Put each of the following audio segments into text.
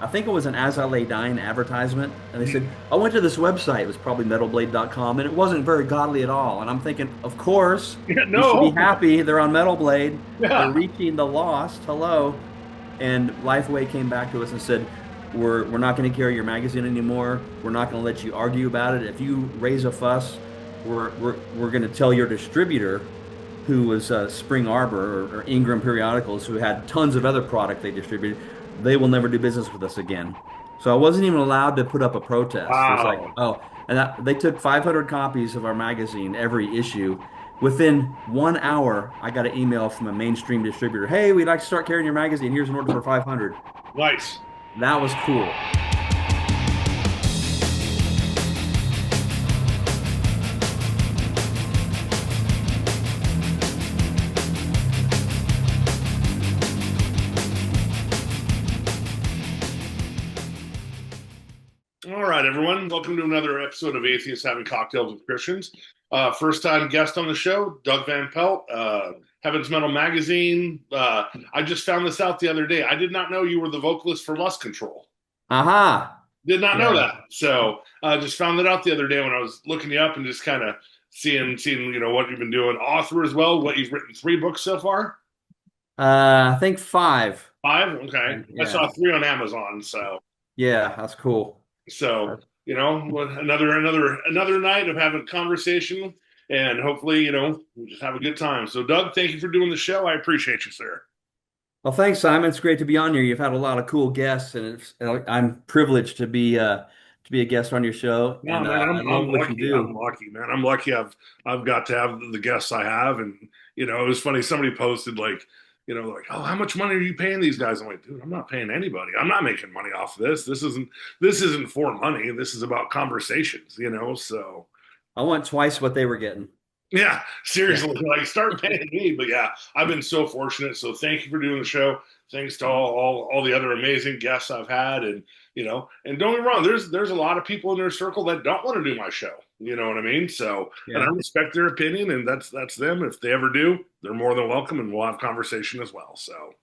I think it was an As I Lay Dying advertisement, and they said, I went to this website, it was probably metalblade.com, and it wasn't very godly at all. And I'm thinking, of course, Yeah, you should be no. happy they're on Metal Blade. They're Yeah. reaching the lost. Hello. And Lifeway came back to us and said, we're not going to carry your magazine anymore. We're not going to let you argue about it. If you raise a fuss, we're going to tell your distributor, who was Spring Arbor or Ingram Periodicals, who had tons of other product they distributed, they will never do business with us again. So I wasn't even allowed to put up a protest. It was like, Wow. oh, and they took 500 copies of our magazine, every issue. Within 1 hour, I got an email from a mainstream distributor. Hey, we'd like to start carrying your magazine. Here's an order for 500. Nice. That was cool. All right, everyone. Welcome to another episode of Atheists Having Cocktails with Christians. First time guest on the show, Doug Van Pelt, Heaven's Metal Magazine. I just found this out the other day. I did not know you were the vocalist for Lust Control. Aha. Did not know Yeah. that. So just found that out the other day when I was looking you up and just kind of seeing what you've been doing. Author as well. What you've written, 3 books so far. I think five. 5. Okay, I Yeah. saw 3 on Amazon. So Yeah, that's cool. So, another night of having a conversation, and hopefully, we'll just have a good time. So, Doug, thank you for doing the show. I appreciate you, sir. Well, thanks, Simon. It's great to be on here. You've had a lot of cool guests, and I'm privileged to be a guest on your show. No, And man, I love I'm what you lucky. I'm do. lucky, man. I'm lucky. I've got to have the guests I have, and it was funny. Somebody posted like, oh, how much money are you paying these guys? I'm like, dude, I'm not paying anybody. I'm not making money off of this. This isn't for money. This is about conversations. So I want twice what they were getting. yeah, Yeah. seriously, like start paying me. But yeah, I've been so fortunate. So thank you for doing the show. Thanks to all the other amazing guests I've had, and don't get me wrong, there's a lot of people in their circle that don't want to do my show. You know what I mean? So, and I Yeah. respect their opinion, and that's them. If they ever do, they're more than welcome, and we'll have conversation as well. So,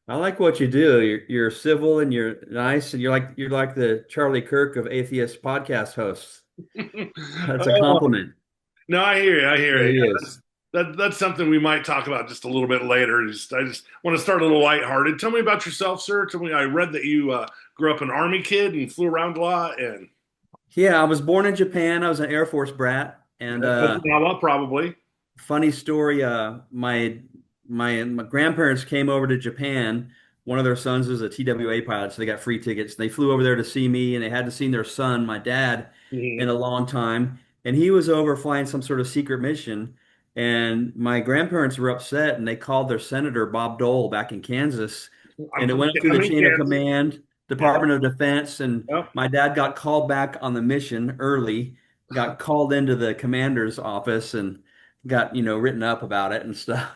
I like what you do. You're civil and you're nice, and you're like the Charlie Kirk of atheist podcast hosts. That's a oh, compliment. no, I hear you. I It hear you. really Yeah, is. that's something we might talk about just a little bit later. I just want to start a little lighthearted. Tell me about yourself, sir. Tell me. I read that you grew up an army kid and flew around a lot, and Yeah, I was born in Japan. I was an Air Force brat, and Okinawa probably. funny story. My grandparents came over to Japan. One of their sons was a TWA pilot, so they got free tickets. They flew over there to see me, and they hadn't seen their son, my dad, in Mhm. a long time. And he was over flying some sort of secret mission. And my grandparents were upset, and they called their senator, Bob Dole, back in Kansas. I'm And it from went up through the I'm in chain of Kansas. command, Yeah. Department of Defense, and Yep. my dad got called back on the mission early, got called into the commander's office, and got, written up about it and stuff.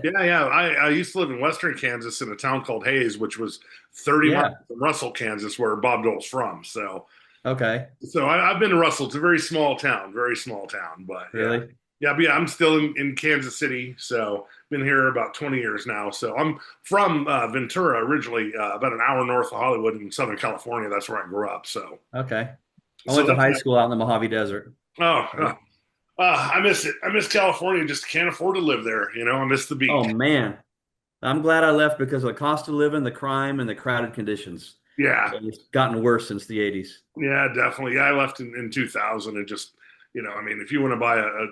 Yeah, yeah. I used to live in Western Kansas in a town called Hayes, which was 30 miles Yeah. from Russell, Kansas, where Bob Dole's from. So, Okay. I've been to Russell. It's a very small town. But yeah, Really? yeah, but yeah. I'm still in Kansas City, so been here about 20 years now. So I'm from Ventura originally, about an hour north of Hollywood in Southern California. That's where I grew up. So, Okay. I so went to that's high school out in the Mojave Desert. oh, I miss it. I miss California. Just can't afford to live there. I miss the Oh beach. man. I'm glad I left because of the cost of living, the crime, and the crowded conditions. Yeah, And it's gotten worse since the 80s. yeah, definitely. Yeah, I left in 2000 and just, I mean, if you want to buy a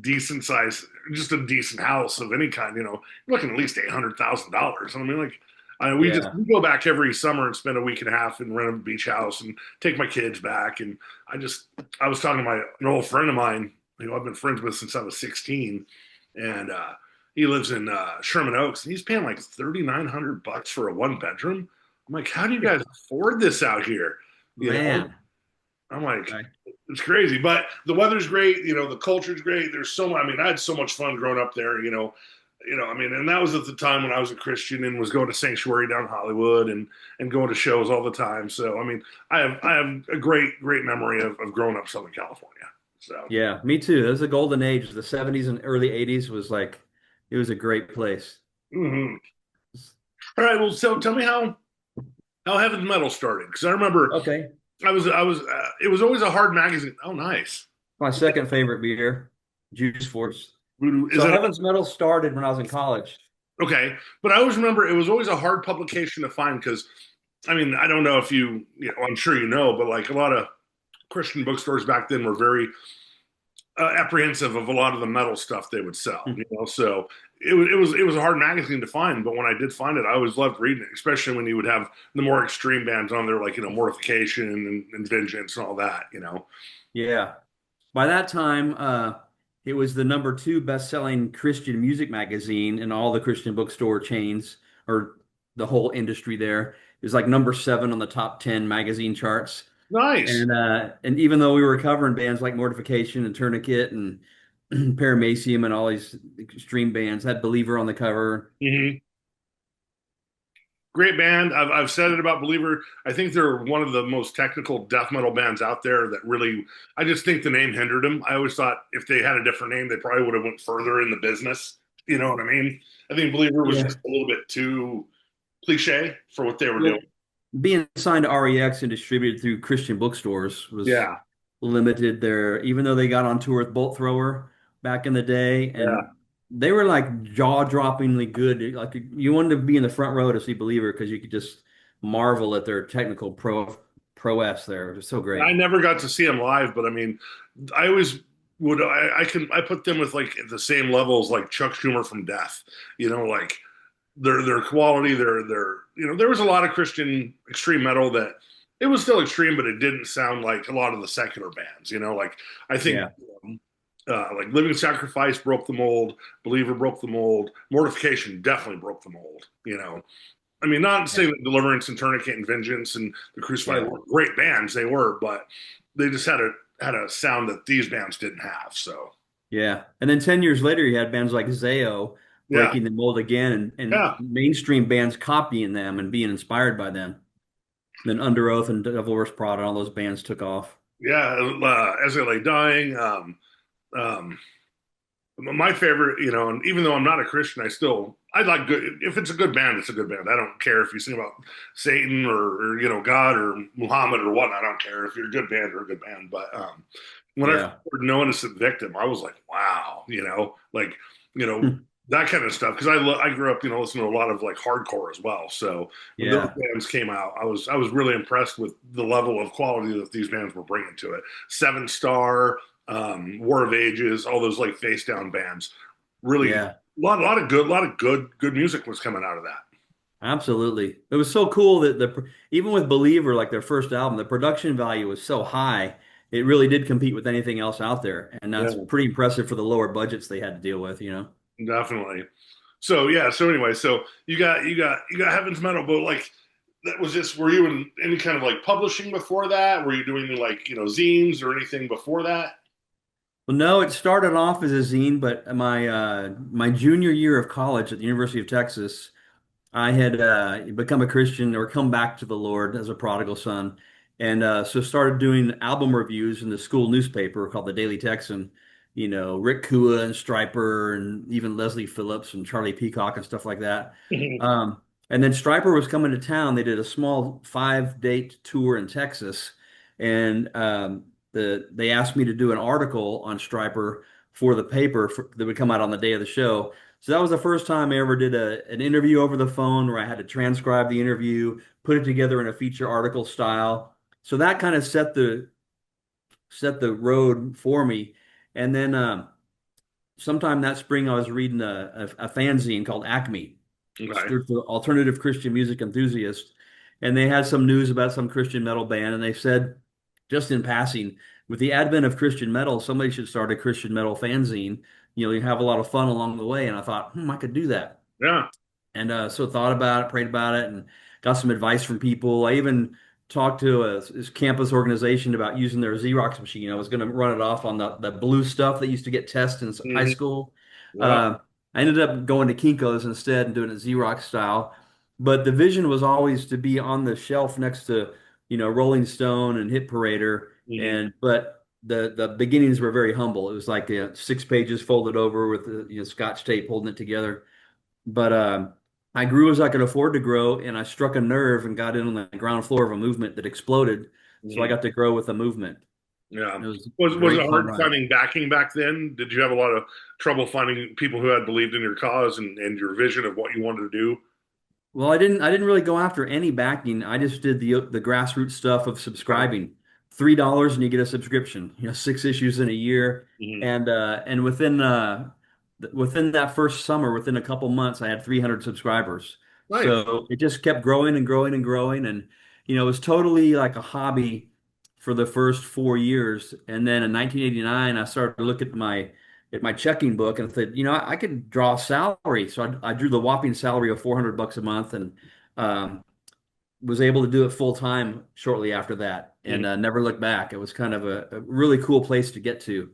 decent size, just a decent house of any kind, you're looking at least $800,000. I mean, like, Yeah. we go back every summer and spend a week and a half and rent a beach house and take my kids back. And I was talking to an old friend of mine who I've been friends with since I was 16, and he lives in Sherman Oaks, and he's paying like $3,900 for a 1 bedroom. I'm like, how do you guys afford this out here? You know, Man. I'm like, Okay. it's crazy, but the weather's great. The culture's great. There's so much. I mean, I had so much fun growing up there. I mean, and that was at the time when I was a Christian and was going to Sanctuary down Hollywood and going to shows all the time. So, I mean, I have a great memory of growing up Southern California. So, Yeah, me too. That was a golden age. The 70s and early 80s was like, it was a great place. mhm. All right. Well, so tell me how Heaven's Metal started. Because I remember Okay. it was always a hard magazine. Oh, nice. My second favorite beer, Juice Force. Voodoo. Is So that Heaven's Metal started when I was in college. okay? But I always remember it was always a hard publication to find because, I mean, I don't know if you know, I'm sure you know, but like a lot of Christian bookstores back then were very apprehensive of a lot of the metal stuff they would sell. You know, so it was a hard magazine to find. But when I did find it, I always loved reading it, especially when you would have the more extreme bands on there, like Mortification and Vengeance and all that. You know, Yeah. By that time, it was the number two best-selling Christian music magazine in all the Christian bookstore chains or the whole industry there. It was like number seven on the top 10 magazine charts. nice. And even though we were covering bands like Mortification and Tourniquet and Paramecium and all these extreme bands, had Believer on the cover. Hmm. Great band. I've said it about Believer. I think they're one of the most technical death metal bands out there. That really, I just think the name hindered them. I always thought if they had a different name, they probably would have went further in the business. You know what I mean? I think Believer was Yeah. just a little bit too cliche for what they were doing. Well, being signed to REX and distributed through Christian bookstores was Yeah, limited there, even though they got on tour with Bolt Thrower back in the day, yeah. and they were like jaw-droppingly good. Like you wanted to be in the front row to see Believer because you could just marvel at their technical prowess there. It was so I great. never got to see them live, but I mean, I always would. I put them with like the same levels like Chuck Schumer from Death. You know, like their quality, their there was a lot of Christian extreme metal that it was still extreme, but it didn't sound like a lot of the secular bands. You know, like I think Yeah. like Living Sacrifice broke the mold, Believer broke the mold, Mortification definitely broke the mold. You know, I mean, not Yeah. saying that Deliverance and Tourniquet and Vengeance and the Crucified Yeah. were great bands, they were, but they just had a sound that these bands didn't have. So Yeah. And then 10 years later, you had bands like Zao yeah, breaking the mold again and yeah. mainstream bands copying them and being inspired by them. Then Under Oath and Devil Wears Prada, all those bands took off. Yeah, as I lay dying, um, my favorite, you know, and even though I'm not a Christian, I like good. If it's a good band, it's a good band. I don't care if you sing about Satan or God or Muhammad or whatnot. I don't care if you're a good band or a good band. But when I Yeah. heard No Innocent Victim, I was like, wow, like you know Hmm. that kind of stuff. Because I grew up, listening to a lot of like hardcore as well. So when those Yeah. bands came out, I was really impressed with the level of quality that these bands were bringing to it. Seven Star, War of Ages, all those like face down bands. Really, Yeah. a lot of good music was coming out of that. Absolutely. It was so cool that even with Believer, like their first album, the production value was so high, it really did compete with anything else out there. And that's Yeah, pretty impressive for the lower budgets they had to deal with, you know? definitely. So yeah, so anyway, so you got Heaven's Metal, but like that was just were you in any kind of like publishing before that? Were you doing like zines or anything before that? Well, no, it started off as a zine, but my junior year of college at the University of Texas, I had become a Christian or come back to the Lord as a prodigal son, and so started doing album reviews in the school newspaper called the Daily Texan. You know, Rick Kua and Stryper, and even Leslie Phillips and Charlie Peacock and stuff like that. Um, and then Stryper was coming to town. They did a small 5-date tour in Texas, and they asked me to do an article on Stryper for the paper that would come out on the day of the show. So that was the first time I ever did an interview over the phone where I had to transcribe the interview, put it together in a feature article style. So that kind of set the road for me. And then sometime that spring, I was reading a fanzine called Acme. It Okay. stood for Alternative Christian Music Enthusiast. And they had some news about some Christian metal band. And they said, just in passing, with the advent of Christian metal, somebody should start a Christian metal fanzine. You have a lot of fun along the way. And I thought, I could do that. Yeah. And so thought about it, prayed about it, and got some advice from people. I even talked to this campus organization about using their Xerox machine. I was going to run it off on the blue stuff that used to get tested in high Hmm. school. Yeah. Uh, I ended up going to Kinko's instead and doing it Xerox style. But the vision was always to be on the shelf next to, Rolling Stone and Hit Parader. Hmm. But the beginnings were very humble. It was like 6 pages folded over with Scotch tape holding it together. But I grew as I could afford to grow, and I struck a nerve and got in on the ground floor of a movement that exploded. So I Mhm. got to grow with the movement. Yeah. It was a Was it great fun hard ride. finding backing back then? Did you have a lot of trouble finding people who had believed in your cause and your vision of what you wanted to do? Well, I didn't really go after any backing. I just did the grassroots stuff of Uh, subscribing. $3 and you get a subscription, 6 issues in a year. mhm. And within that first summer, within a couple months, I had 300 subscribers. Nice. So it just kept growing and growing and growing. And it was totally like a hobby for the first 4 years. And then in 1989, I started to look at my checking book and said, I could draw a salary. So I drew the whopping salary of $400 a month, and um, was able to do it full time shortly after that, and Mhm. never looked back. It was kind of a really cool place to get to.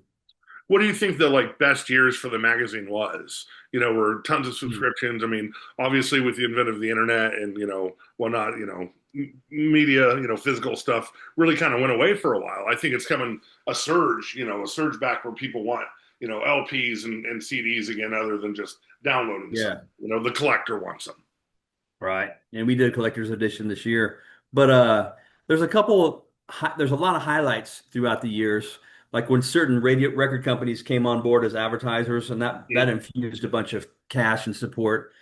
What do you think the like best years for the magazine was? Were tons of Hmm. subscriptions. I mean, obviously with the advent of the internet and whatnot, media, physical stuff really kind of went away for a while. I think it's coming a surge back where people want LPs and CDs again, other than just downloading stuff. Yeah, The collector wants them. right. And we did a collector's edition this year, but there's there's a lot of highlights throughout the years, like when certain radio record companies came on board as advertisers, and that Mhm. infused a bunch of cash and support.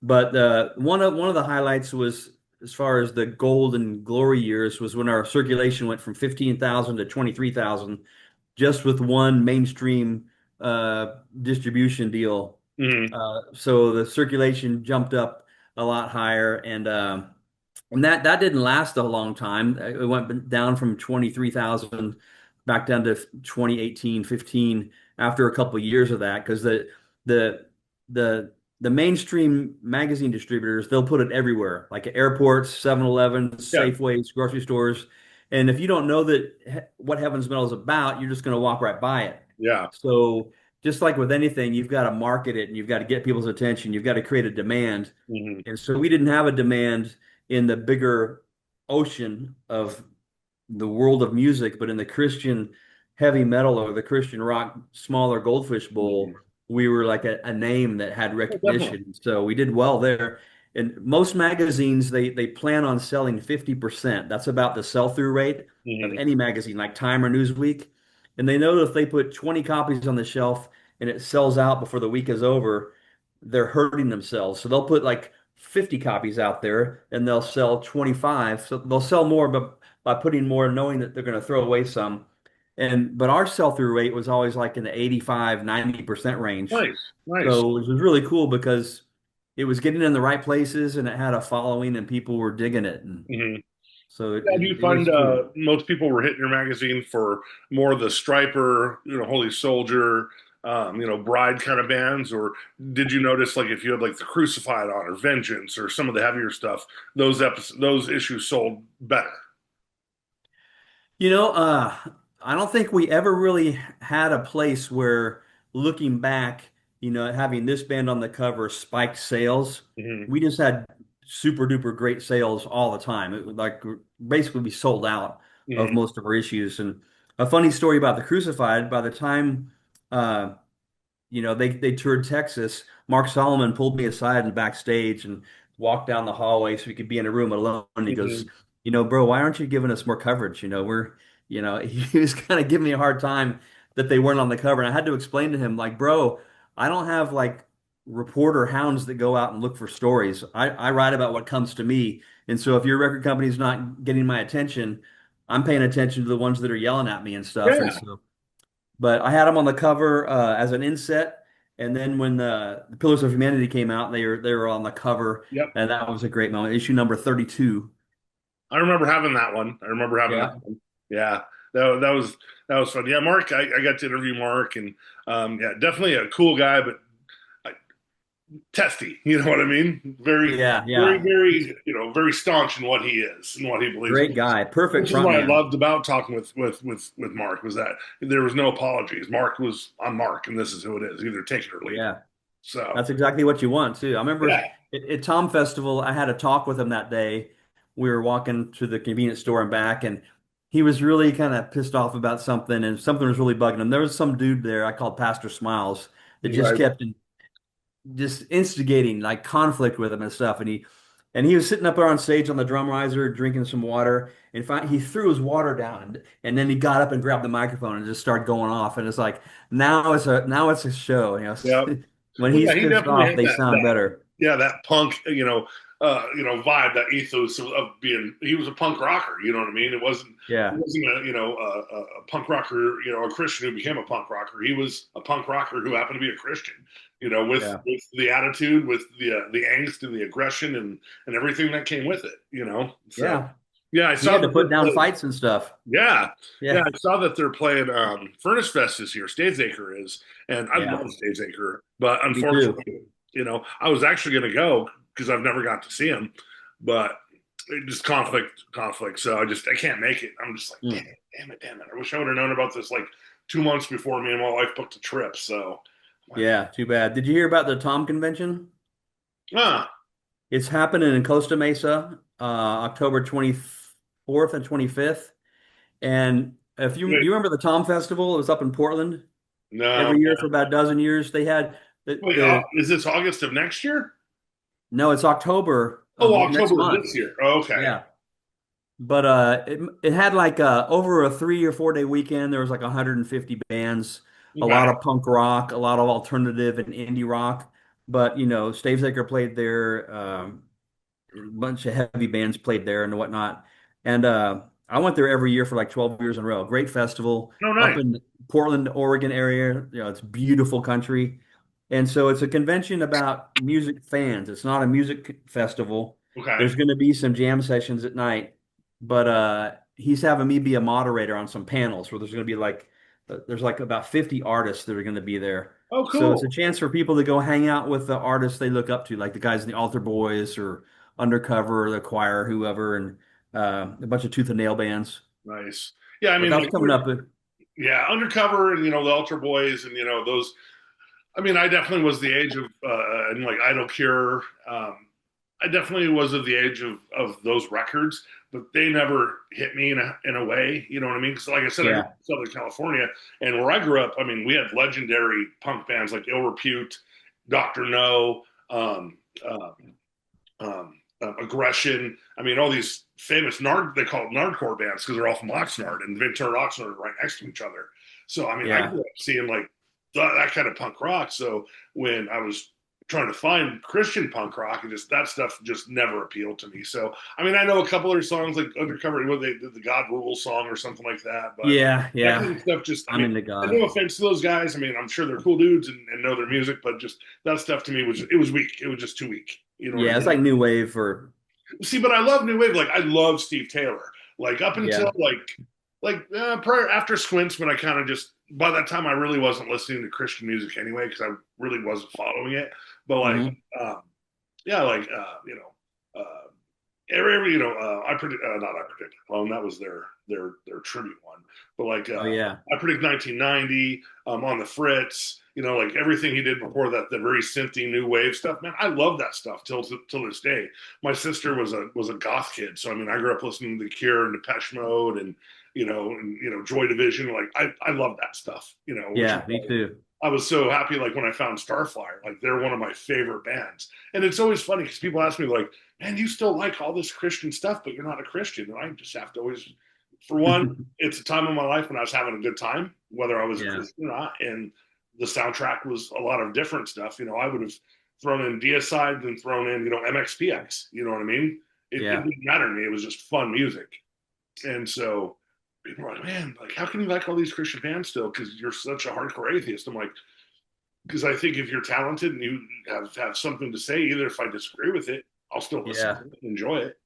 But one of the highlights was, as far as the golden glory years, was when our circulation went from 15,000 to 23,000, just with one mainstream distribution deal. Mhm. So the circulation jumped up a lot higher, and that didn't last a long time. It went down from 23,000 back down to 2018, 15 after a couple of years of that, because the the the mainstream magazine distributors, they'll put it everywhere, like at airports, 7-Elevens, Yeah. Safeways, grocery stores. And if you don't know what Heaven's Metal is about, you're just going to walk right by it. Yeah. So just like with anything, you've got to market it and you've got to get people's attention. You've got to create a demand. Hmm. And so we didn't have a demand in the bigger ocean of the world of music, but in the Christian heavy metal or the Christian rock smaller Goldfish Bowl, Hmm. we were like a name that had Oh, definitely. recognition. So we did well there. And most magazines, they plan on selling 50%. That's about the sell-through rate of Hmm. any magazine, like Time or Newsweek. And they know that if they put 20 copies on the shelf and it sells out before the week is over, they're hurting themselves. So they'll put like 50 copies out there and they'll sell 25. So they'll sell more, but by putting more, knowing that they're going to throw away some. But our sell-through rate was always like in the 85, 90% range. Nice. Nice. So it was really cool because it was getting in the right places and it had a following and people were digging it. And Hmm. so Yeah, do you it was find cool. most people were hitting your magazine for more of the Striper, Holy Soldier, Bride kind of bands, or did you notice like if you had like the Crucified on or Vengeance or some of the heavier stuff, those issues sold better? You know, I don't think we ever really had a place where, looking back, having this band on the cover spiked sales. Hmm. We just had super duper great sales all the time. It was like basically we sold out of Hmm. most of our issues. And a funny story about the Crucified, by the time uh, they toured Texas. Mark Solomon pulled me aside and backstage and walked down the hallway so we could be in a room alone. And he goes, Hmm. bro, why aren't you giving us more coverage? He was kind of giving me a hard time that they weren't on the cover. And I had to explain to him, like, bro, I don't have like reporter hounds that go out and look for stories. I write about what comes to me. And so if your record company's not getting my attention, I'm paying attention to the ones that are yelling at me and stuff. And Yeah. so but I had them on the cover as an inset, and then when the Pillars of Humanity came out, they were on the cover, Yep. and that was a great moment. Issue number 32. I remember having that one. I remember having that Yeah, one. Yeah. That was fun. Yeah, Mark, I got to interview Mark and yeah, definitely a cool guy, but testy. You know what I mean? Very, yeah, very, yeah. He's very, very staunch in what he is and what he a believes. great guy, perfect Which is what I frontman. loved about talking with Mark was that there was no apologies. Mark was on Mark, and this is who it is. Either take it or leave it. Yeah, So that's exactly what you want too. I remember yeah, at Tom Festival, I had a talk with him that day. We were walking to the convenience store and back, and he was really kind of pissed off about something, and something was really bugging him. There was some dude there I called Pastor Smiles that just right. kept just instigating like conflict with him and stuff. And he was sitting up there on stage on the drum riser drinking some water, and he threw his water down, and then he got up and grabbed the microphone and just started going off. And it's like now it's a show. Yeah. When Well, he's yeah, he pissed definitely off, had they that sound better. yeah, that punk, vibe, that ethos of being. He was a punk rocker. You know what I mean? He Yeah, wasn't a punk rocker, a Christian who became a punk rocker. He was a punk rocker who happened to be a Christian. yeah, With the attitude, with the angst and the aggression and everything that came with it. So yeah. yeah, I He saw had to that put they're down playing. fights and stuff. Yeah, yeah, Yeah, I saw that they're playing Furnace Fest this year. Stavesacre is, and I yeah. love Stavesacre, but Me too. unfortunately, I was actually going to go because I've never got to see him, but it just conflict. So I can't make it. I'm just like, Mm. damn it. I wish I would have known about this like 2 months before me and my wife booked a trip. So, I'm like, Yeah, too bad. Did you hear about the Tom convention? ah, It's happening in Costa Mesa, October 24th and 25th. And if you do wait, you remember the Tom Festival? It was up in Portland no, every year for about a dozen years. They had wait, the is this August of next year? no, it's October Oh, of next October of month. this year. Oh, okay, Yeah. But it had like over a 3 or 4 day weekend. There was like 150 bands, a okay, lot of punk rock, a lot of alternative and indie rock. But Stavesacre played there. A bunch of heavy bands played there and whatnot. And I went there every year for like 12 years in a row. Great festival no, up nice, in the Portland, Oregon area. It's beautiful country. And so it's a convention about music fans. It's not a music festival. okay, There's going to be some jam sessions at night, but he's having me be a moderator on some panels where there's going to be there's like about 50 artists that are going to be there. oh, So it's a cool. chance for people to go hang out with the artists they look up to, like the guys in the Altar Boys or Undercover, the Choir, whoever, and a bunch of tooth and nail bands. Nice. Yeah, I But mean, that's like, coming up. yeah, Undercover and the Ultra Boys and those. I mean, I definitely was the age of and like Idol Cure. I definitely was of the age of those records, but they never hit me in a way. You know what I mean? Because like I said, I grew up Yeah, in Southern California, and where I grew up, I mean, we had legendary punk bands like Ill Repute, Doctor No. Um, uh, Aggression. I mean, all these famous nard they call it nardcore bands because they're all from Oxnard and Ventura and Oxnard are right next to each other. So I mean, I yeah, grew up seeing like that kind of punk rock. So when I was trying to find Christian punk rock, and just that stuff just never appealed to me. So I mean, I know a couple of their songs like Undercover, what they did the God Rules song or something like that, but yeah, that yeah. kind of stuff just I I'm mean, into no God. offense to those guys. I mean, I'm sure they're cool dudes and know their music, but just that stuff to me was weak. It was just too weak. You know what I Yeah, it's mean? like new wave or See, but I love new wave. Like I love Steve Taylor. Like up until yeah. prior after Squints, when I kind of just by that time I really wasn't listening to Christian music anyway because I really wasn't following it. But Hmm. um, yeah, I predict not I predict clone that was their tribute one, but Oh yeah, I predict 1990 on the Fritz. Like everything he did before that, the very synthy new wave stuff. Man, I love that stuff till this day. My sister was a goth kid, so I mean, I grew up listening to The Cure and Depeche Mode and Joy Division. Like I love that stuff. Which is yeah. Me too. I was so happy like when I found Starflyer. Like they're one of my favorite bands. And it's always funny because people ask me like, "Man, you still like all this Christian stuff, but you're not a Christian." And I just have to always, for one, it's a time in my life when I was having a good time, whether I was a Yeah, Christian or not. And the soundtrack was a lot of different stuff. I would have thrown in Deicide and thrown in MXPX. You know what I mean? It yeah. didn't matter to me. It was just fun music. And so people are like, "Man, like how can you like all these Christian bands still? Because you're such a hardcore atheist." I'm like, because I think if you're talented and you have something to say, either if I disagree with it, I'll still listen Yeah. to it and enjoy it.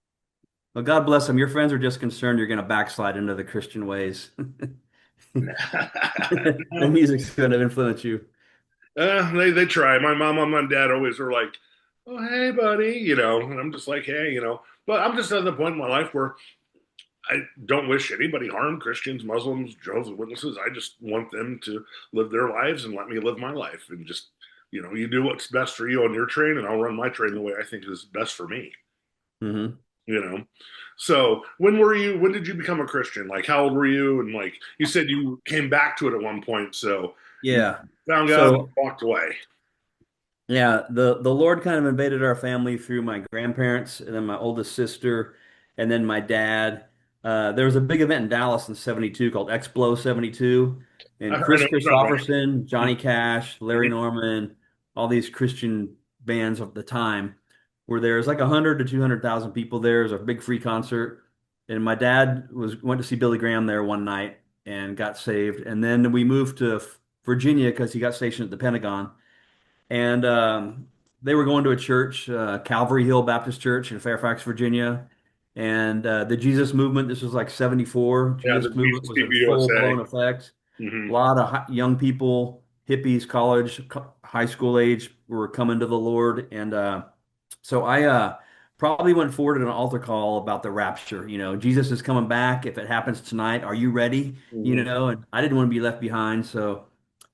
Well, God bless them. Your friends are just concerned you're going to backslide into the Christian ways. The music's going to influence you. They try. My mom and my dad always are like, "Oh, hey, buddy," and I'm just like, "Hey," But I'm just at the point in my life where I don't wish anybody harm, Christians, Muslims, Jehovah's Witnesses. I just want them to live their lives and let me live my life, and just you do what's best for you on your train, and I'll run my train the way I think is best for me. Hmm. you know so when did you become a Christian? Like how old were you? And like you said you came back to it at one point, so you Yeah. found God and So walked away. Yeah, the Lord kind of invaded our family through my grandparents and then my oldest sister and then my dad. There was a big event in Dallas in 72 called Explo 72 I and know Chris it's not right. Christopherson, Johnny Cash, Larry Mhm. Norman, all these Christian bands of the time were there. It was like 100 to 200,000 people there. It was a big free concert. And my dad went to see Billy Graham there one night and got saved. And then we moved to Virginia because he got stationed at the Pentagon and they were going to a church, Calvary Hill Baptist Church in Fairfax, Virginia. And the Jesus movement, this was like 74. Yeah, the Jesus movement Jesus was in People full USA. blown effect. Hmm. A lot of young people, hippies, college, high school age, were coming to the Lord. And so I probably went forward at an altar call about the rapture. You know, Jesus is coming back. If it happens tonight, are you ready? You Hmm. know, and I didn't want to be left behind. So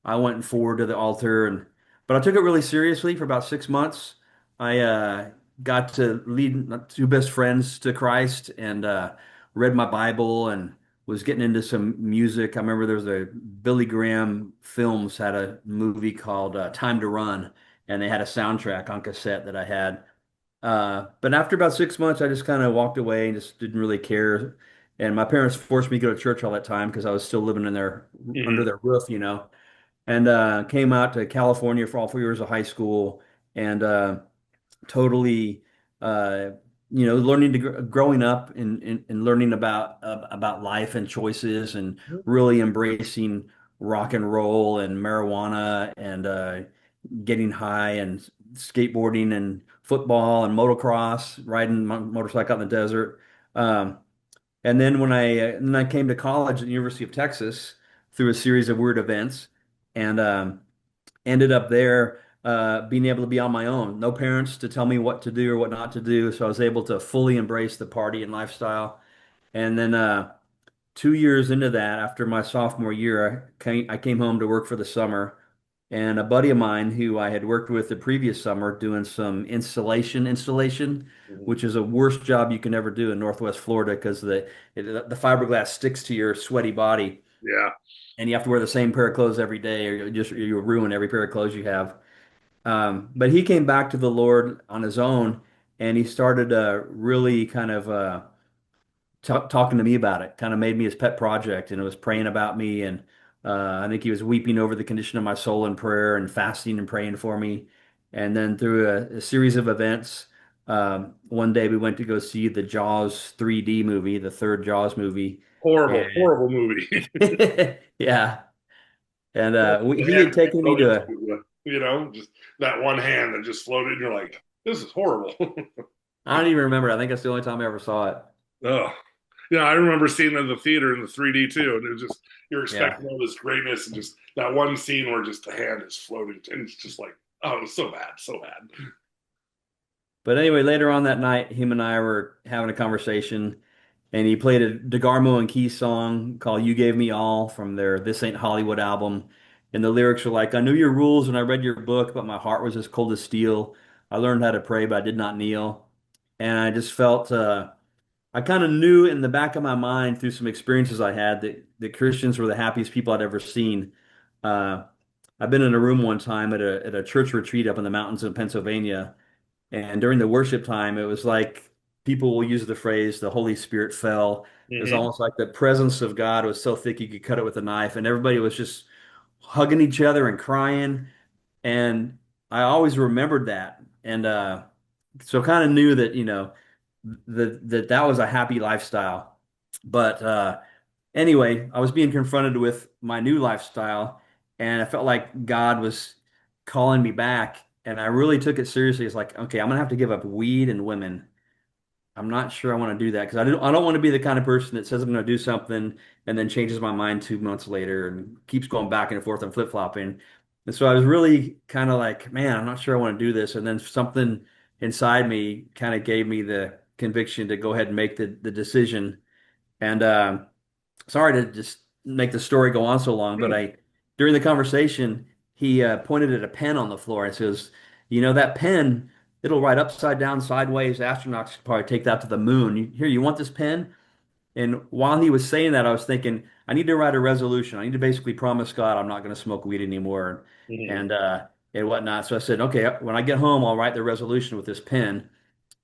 I went forward to the altar and but I took it really seriously for about 6 months. I got to lead my two best friends to Christ and read my Bible and was getting into some music. I remember there was a Billy Graham Films had a movie called Time to Run, and they had a soundtrack on cassette that I had. But after about 6 months, I just kind of walked away and just didn't really care. And my parents forced me to go to church all that time because I was still living in their under Hmm. their roof, you know and came out to California for all 4 years of high school and totally uh, learning to growing up and learning about life and choices and really embracing rock and roll and marijuana and getting high and skateboarding and football and motocross, riding motorcycle out in the desert. Um, and then when I came to college at the University of Texas through a series of weird events, and ended up there being able to be on my own. No parents to tell me what to do or what not to do, so I was able to fully embrace the party and lifestyle. And then 2 years into that, after my sophomore year, I came home to work for the summer. And a buddy of mine who I had worked with the previous summer doing some installation, Hmm. which is a worst job you can ever do in Northwest Florida because the fiberglass sticks to your sweaty body, Yeah. and you have to wear the same pair of clothes every day, or you'll ruin every pair of clothes you have. But he came back to the Lord on his own, and he started really kind of talking to me about it. Kind of made me his pet project, and it was praying about me. And I think he was weeping over the condition of my soul in prayer and fasting and praying for me. And then through a series of events, one day we went to go see the Jaws 3D movie, the third Jaws movie, Horrible, and horrible movie. yeah. And The he hand had taken me floated to to you, you know, just that one hand that just floated, and you're like, this is horrible. I don't even remember. I think that's the only time I ever saw it. Oh, yeah, I remember seeing it in the theater in the 3D too, and it was just you're Yeah. expecting all this greatness, and just that one scene where just the hand is floating, and it's just like, oh, it was so bad, so bad. But anyway, later on that night, him and I were having a conversation, and he played a DeGarmo and Key song called "You Gave Me All" from their "This Ain't Hollywood" album. And the lyrics were like, "I knew your rules when I read your book, but my heart was as cold as steel. I learned how to pray, but I did not kneel." And I just felt I kind of knew in the back of my mind through some experiences I had that Christians were the happiest people I'd ever seen. Uh, I've been in a room one time at a church retreat up in the mountains of Pennsylvania. And during the worship time, it was like people will use the phrase, the Holy Spirit fell. It was Hmm. almost like the presence of God was so thick you could cut it with a knife, and everybody was just hugging each other and crying. And I always remembered that. And so kind of knew that, that was a happy lifestyle. But anyway, I was being confronted with my new lifestyle, and I felt like God was calling me back. And I really took it seriously. It's like, okay, I'm gonna have to give up weed and women. I'm not sure I want to do that because I don't want to be the kind of person that says I'm going to do something and then changes my mind 2 months later and keeps going back and forth and flip-flopping. And so I was really kind of like, man, I'm not sure I want to do this. And then something inside me kind of gave me the conviction to go ahead and make the decision. And sorry to just make the story go on so long, but during the conversation, he pointed at a pen on the floor and says, that pen, it'll write upside down, sideways. Astronauts could probably take that to the moon. Here, you want this pen? And while he was saying that, I was thinking, I need to write a resolution. I need to basically promise God I'm not going to smoke weed anymore. Hmm. And and whatnot. So I said, okay, when I get home, I'll write the resolution with this pen.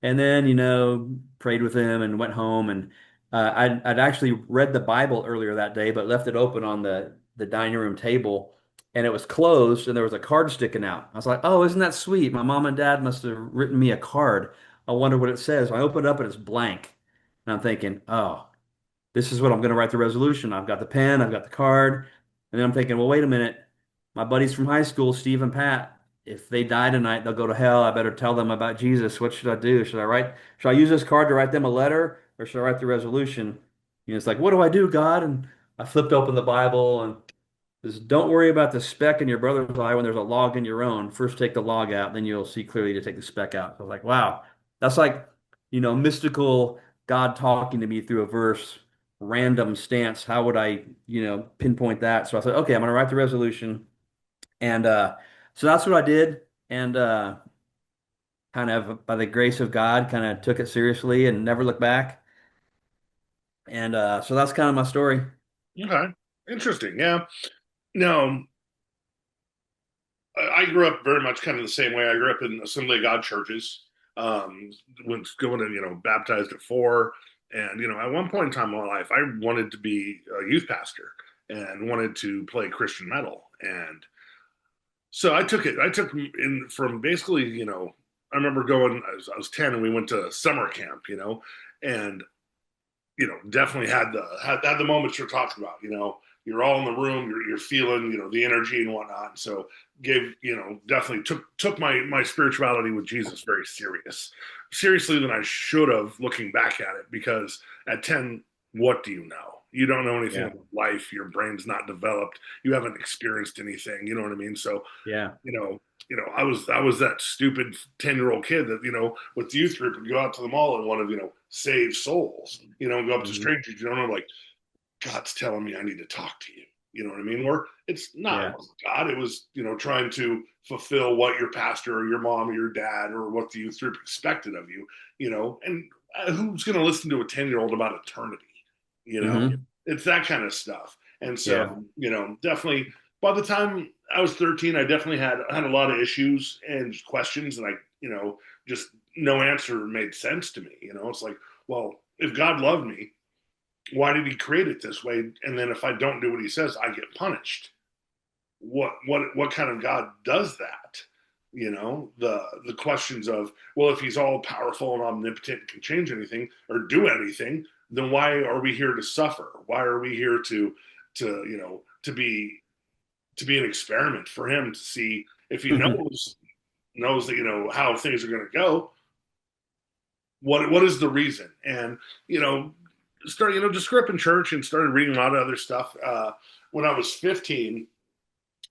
And then, prayed with him and went home. And I'd actually read the Bible earlier that day, but left it open on the dining room table, and it was closed, and there was a card sticking out. I was like, "Oh, isn't that sweet? My mom and dad must have written me a card. I wonder what it says." I opened it up, and it's blank. And I'm thinking, "Oh, this is what I'm going to write the resolution. I've got the pen, I've got the card." And then I'm thinking, well, wait a minute. My buddies from high school, Steve and Pat, if they die tonight, they'll go to hell. I better tell them about Jesus. What should I do? Should I use this card to write them a letter, or should I write the resolution? It's like, what do I do, God? And I flipped open the Bible, and just don't worry about the speck in your brother's eye when there's a log in your own. First take the log out, then you'll see clearly to take the speck out. So I was like, wow, that's like, mystical God talking to me through a verse, random stance. How would I, pinpoint that? So I said, okay, I'm going to write the resolution. And so that's what I did. And kind of by the grace of God, kind of took it seriously and never looked back. And so that's kind of my story. Okay, interesting. Yeah. No, I grew up very much kind of the same way. I grew up in Assembly of God churches. Was going to baptized at 4, and at one point in time in my life, I wanted to be a youth pastor and wanted to play Christian metal. And so I took it. I took in from basically, I remember going. I was 10, and we went to summer camp. And definitely had the moments you're talking about. You're all in the room, you're feeling, the energy and whatnot. So definitely took my spirituality with Jesus very seriously than I should have looking back at it. Because at 10, what do you know? You don't know anything Yeah. about life. Your brain's not developed. You haven't experienced anything. You know what I mean? So Yeah. you know, I was that stupid 10-year-old kid that, with the youth group would go out to the mall and want to, save souls, and go up to Hmm. strangers, know, like, God's telling me I need to talk to you. You know what I mean? Or it Yeah. wasn't God. It was, trying to fulfill what your pastor or your mom or your dad or what the youth group expected of you, and who's going to listen to a 10-year-old about eternity? You know, Hmm. it's that kind of stuff. And Yeah. so, definitely by the time I was 13, I definitely had a lot of issues and questions, and just no answer made sense to me. It's like, well, if God loved me, why did he create it this way? And then if I don't do what he says, I get punished. What kind of God does that? The questions of, well, if he's all powerful and omnipotent and can change anything or do anything, then why are we here to suffer? Why are we here to be an experiment for him to see if he knows that how things are going to go? What is the reason? And started just grew up in church and started reading a lot of other stuff. When I was 15,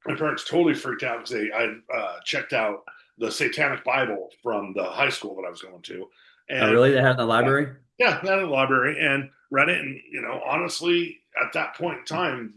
my parents totally freaked out because I checked out the Satanic Bible from the high school that I was going to, Oh, and really? They had it in the library? yeah, that in the library and read it. And honestly, at that point in time,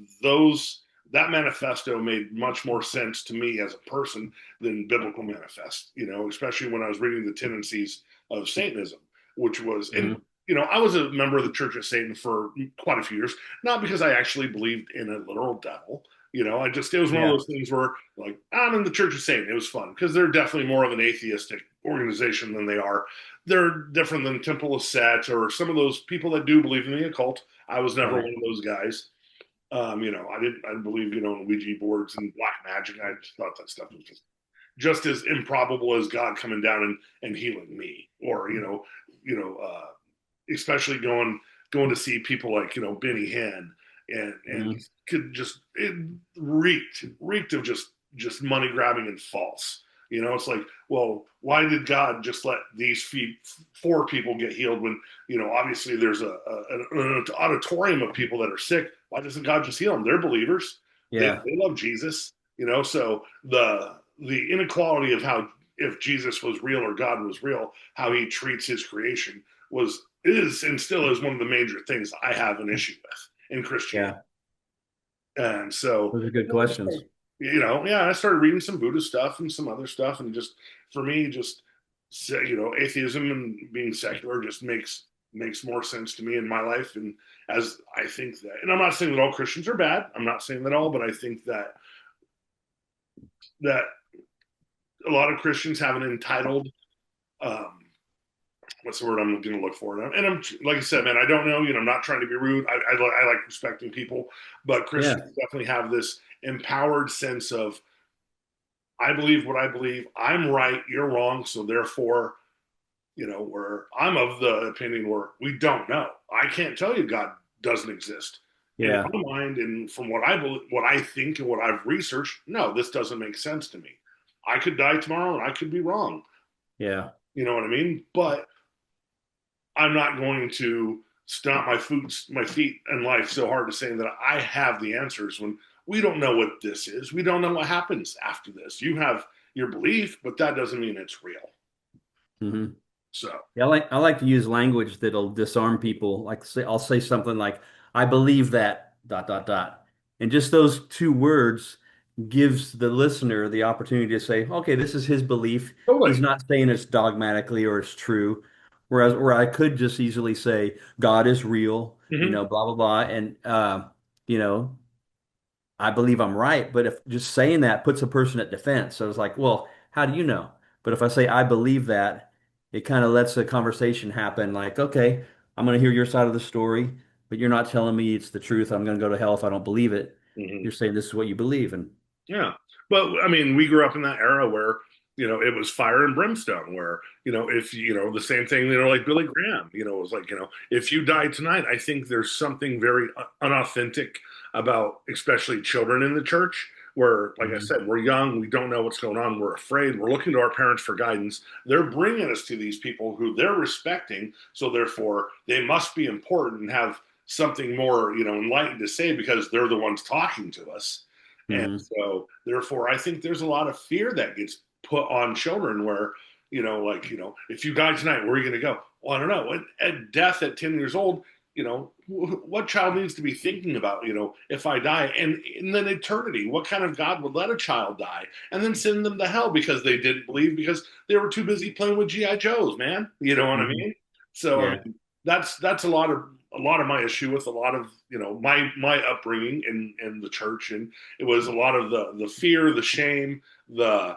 that manifesto made much more sense to me as a person than biblical manifest. Especially when I was reading the tendencies of Satanism, which was and. Hmm. I was a member of the Church of Satan for quite a few years, not because I actually believed in a literal devil. It was one of Yeah. those things where, like, I'm in the Church of Satan. It was fun because they're definitely more of an atheistic organization than they are. They're different than Temple of Set or some of those people that do believe in the occult. I was never Right. one of those guys. I didn't believe, in Ouija boards and black magic. I just thought that stuff was just as improbable as God coming down and healing me, or especially going to see people like Benny Hinn and Hmm. could just it reeked of just money grabbing and false. It's like, well, why did God just let these 4 people get healed when obviously there's an auditorium of people that are sick? Why doesn't God just heal them? They're believers. They Yeah. love Jesus. So the inequality of how, if Jesus was real or God was real, how he treats his creation is and still is one of the major things I have an issue with in Christianity. Yeah. And so, Those are good questions. yeah, I started reading some Buddhist stuff and some other stuff, and just for me, just atheism and being secular just makes more sense to me in my life. And as I think that, and I'm not saying that all Christians are bad. I'm not saying that all, but I think that a lot of Christians have an entitled, um, what's the word I'm going to look for? And I'm like I said, man, I don't know. I'm not trying to be rude. I like respecting people, but Yeah. Christians definitely have this empowered sense of I believe what I believe. I'm right. You're wrong. So therefore, where I'm of the opinion where we don't know. I can't tell you God doesn't exist. And in Yeah. my mind, and from what I believe, what I think, and what I've researched, no, this doesn't make sense to me. I could die tomorrow, and I could be wrong. Yeah. You know what I mean? But I'm not going to stomp my feet in life so hard to say that I have the answers when we don't know what this is. We don't know what happens after this. You have your belief, but that doesn't mean it's real. Hmm. So, Yeah, I like to use language that'll disarm people. Like say I'll say something like, I believe that dot dot dot. And just those two words gives the listener the opportunity to say, okay, this is his belief. He's totally. not saying it's dogmatically or it's true. Whereas where I could just easily say, God is real, Mm-hmm. blah blah blah. And you know, I believe I'm right, but if just saying that puts a person at defense. So it's like, well, how do you know? But if I say I believe that, it kind of lets a conversation happen like, okay, I'm going to hear your side of the story, but you're not telling me it's the truth. I'm going to go to hell if I don't believe it. Mm-hmm. You're saying this is what you believe. And Yeah. But I mean, we grew up in that era where, it was fire and brimstone, where, if, the same thing, like Billy Graham, it was like, if you die tonight, I think there's something very unauthentic about especially children in the church, where, like I Mhm. said, we're young, we don't know what's going on, we're afraid, we're looking to our parents for guidance. They're bringing us to these people who they're respecting. So therefore, they must be important and have something more, enlightened to say because they're the ones talking to us. And Mhm. so, therefore, I think there's a lot of fear that gets put on children where, if you die tonight, where are you going to go? Well, I don't know. At death at 10 years old, what child needs to be thinking about, if I die and then eternity, what kind of God would let a child die and then send them to hell because they didn't believe because they were too busy playing with GI Joes, man. You know what I Mhm. mean? So I Yeah. mean, that's a lot of my issue with a lot of my upbringing in the church, and it was a lot of the fear, the shame, the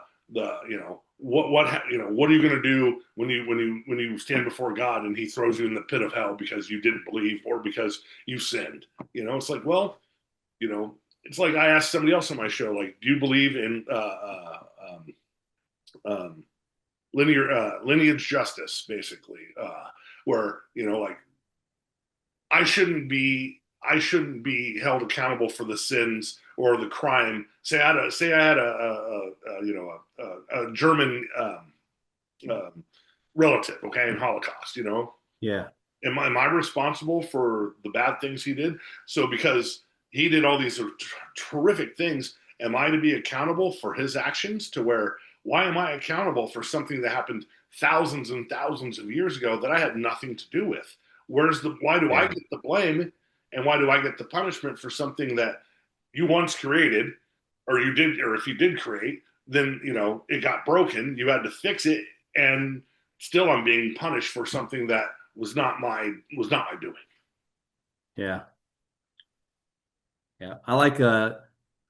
what are you going to do when you stand before God and He throws you in the pit of hell because you didn't believe or because you sinned? It's like, well, it's like I asked somebody else on my show, like, do you believe in um, lineage justice, basically, where like I shouldn't be held accountable for the sins or the crime. Say I had a German um, relative, okay, in Holocaust. Yeah. Am I responsible for the bad things he did? So because he did all these terrific things, am I to be accountable for his actions? To where why am I accountable for something that happened thousands and thousands of years ago that I had nothing to do with? Why do I Yeah. get the blame and why do I get the punishment for something that you once created or you did, or if you did create, then it got broken, you had to fix it, and still I'm being punished for something that was not my doing. Yeah. Yeah. I like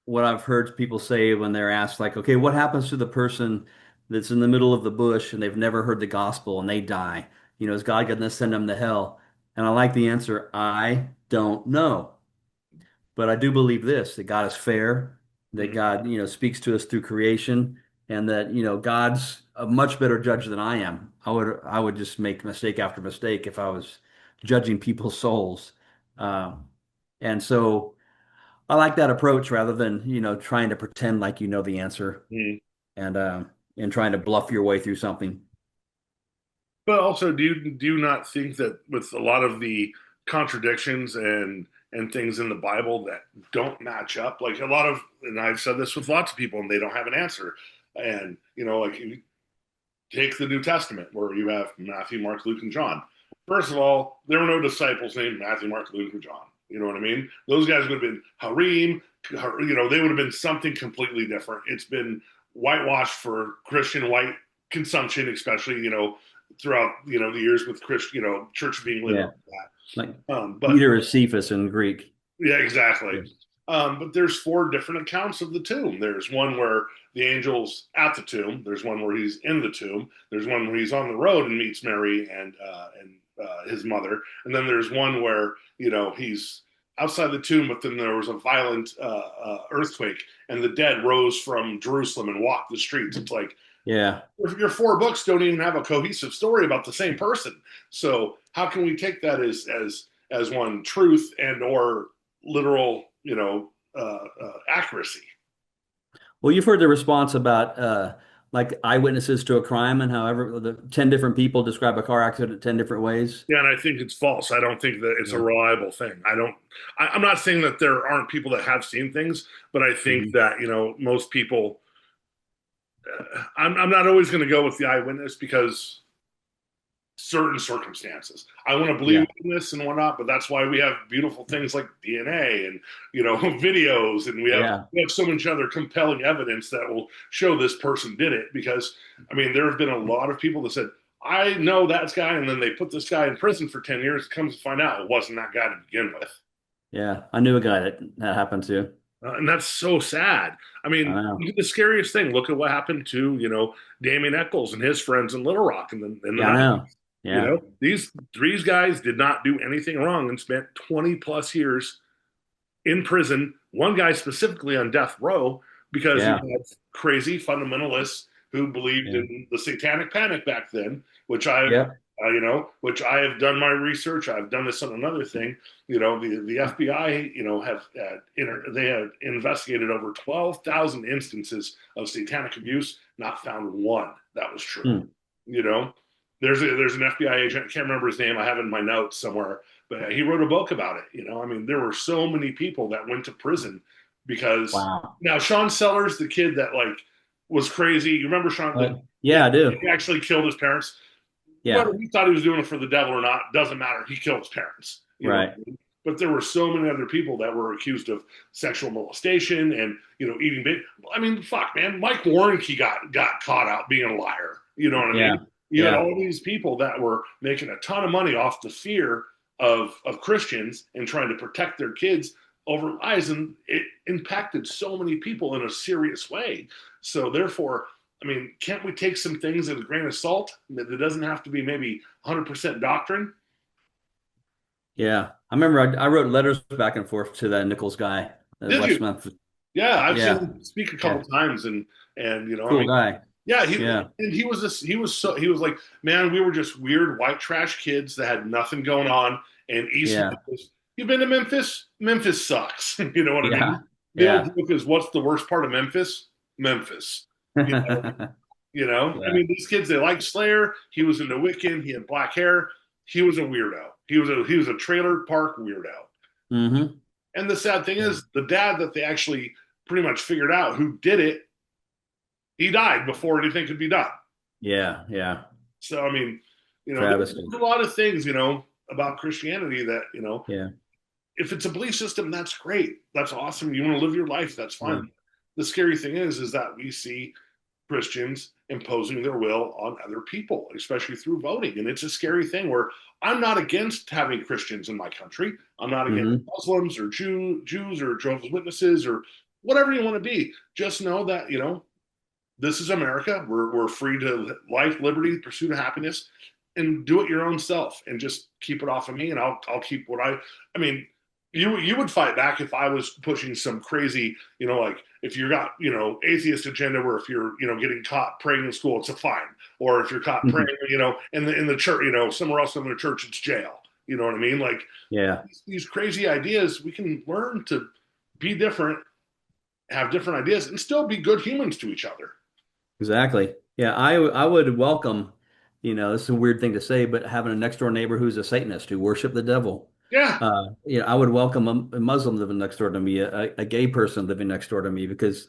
what I've heard people say when they're asked, like, okay, what happens to the person that's in the middle of the bush and they've never heard the gospel and they die? Is God going to send them to hell? And I like the answer, I don't know. But I do believe this, that God is fair, that Mm-hmm. God, speaks to us through creation, and that, God's a much better judge than I am. I would just make mistake after mistake if I was judging people's souls. Um, and so I like that approach rather than, trying to pretend like you know the answer Mm-hmm. and trying to bluff your way through something. But also, do you not think that with a lot of the contradictions and things in the Bible that don't match up, like a lot of, and I've said this with lots of people, and they don't have an answer. And like you take the New Testament where you have Matthew, Mark, Luke, and John. First of all, there were no disciples named Matthew, Mark, Luke, or John. You know what I mean? Those guys would have been Harim. They would have been something completely different. It's been whitewashed for Christian white consumption, especially throughout the years with Christian church being lit Yeah. up like Like that. But Peter is Cephas in Greek. yeah, exactly. Yeah. But there's four different accounts of the tomb. There's one where the angel's at the tomb. There's one where he's in the tomb. There's one where he's on the road and meets Mary and his mother. And then there's one where he's outside the tomb, but then there was a violent earthquake, and the dead rose from Jerusalem and walked the streets. It's like Yeah. your four books don't even have a cohesive story about the same person. So how can we take that as one truth and or literal, accuracy? Well, you've heard the response about like eyewitnesses to a crime and however the 10 different people describe a car accident 10 different ways. Yeah, and I think it's false. I don't think that it's a Yeah. reliable thing. I don't. I'm not saying that there aren't people that have seen things, but I think Mhm. that most people. I'm not always going to go with the eyewitness because certain circumstances. I want to believe Yeah. in this and whatnot, but that's why we have beautiful things like DNA and videos, and Yeah. we have so much other compelling evidence that will show this person did it. Because I mean, there have been a lot of people that said, "I know that guy," and then they put this guy in prison for 10 years. Comes to find out, it wasn't that guy to begin with. Yeah. I knew a guy that happened to. And that's so sad. I I mean, know. the scariest thing. Look at what happened to Damien Eccles and his friends in Little Rock in the Yeah, I 90s. know. Yeah. These three guys did not do anything wrong and spent 20 plus years in prison. One guy specifically on death row because you Yeah. had crazy fundamentalists who believed Yeah. in the satanic panic back then, which I've Yep. which I have done my research. I've done this on another thing. The FBI, they have investigated over 12,000 instances of satanic abuse, not found one that was true. Hmm. You know, there's an FBI agent. I can't remember his name. I have it in my notes somewhere, but he wrote a book about it. I mean, there were so many people that went to prison because Wow. now Sean Sellers, the kid that like was crazy. You remember Sean? Yeah, I do. He actually killed his parents. Yeah. Whether he thought he was doing it for the devil or not doesn't matter. He killed his parents. Right. But there were so many other people that were accused of sexual molestation and eating big. I mean, fuck, man. Mike Warnke got caught out being a liar. You know what I Yeah. mean? You had Yeah. all these people that were making a ton of money off the fear of Christians and trying to protect their kids over lies, and it impacted so many people in a serious way. So therefore, I mean, can't we take some things with a grain of salt? It doesn't have to be maybe 100% doctrine. Yeah. I remember I wrote letters back and forth to that Nichols guy at Did West you? Memphis. Yeah, I've seen Yeah. him speak a couple Yeah. times, and I Cool mean, guy. yeah, Yeah. he was like, man, we were just weird white trash kids that had nothing going on. And East Yeah. Memphis, you've been to Memphis? Memphis sucks. You know what I mean? Yeah. The old Yeah. joke is, what's the worst part of Memphis? Memphis. You I Yeah. mean, these kids, they liked Slayer. He was into Wiccan. He had black hair. He was a weirdo. He was a trailer park weirdo. Hmm. And the sad thing is, the dad that they actually pretty much figured out who did it, he died before anything could be done. Yeah. Yeah. So I mean, Travesty. there's a lot of things about Christianity that Yeah. if it's a belief system, that's great. That's awesome. You want to live your life, that's Yeah. fine. The scary thing is that we see Christians imposing their will on other people, especially through voting. And it's a scary thing where I'm not against having Christians in my country. I'm not against Hmm. Muslims or Jews or Jehovah's Witnesses or whatever you want to be. Just know that, this is America. We're free to life, liberty, pursuit of happiness, and do it your own self and just keep it off of me. And I'll keep what I mean, you would fight back if I was pushing some crazy, like if you got, atheist agenda where if you're, getting caught praying in school, it's a fine. Or if you're caught praying, in the church, somewhere else in the church, it's jail. You know what I mean? Like Yeah. these crazy ideas, we can learn to be different, have different ideas, and still be good humans to each other. Exactly. Yeah. I would welcome, this is a weird thing to say, but having a next door neighbor who's a Satanist who worship the devil. Yeah. I would welcome a Muslim living next door to me, a gay person living next door to me, because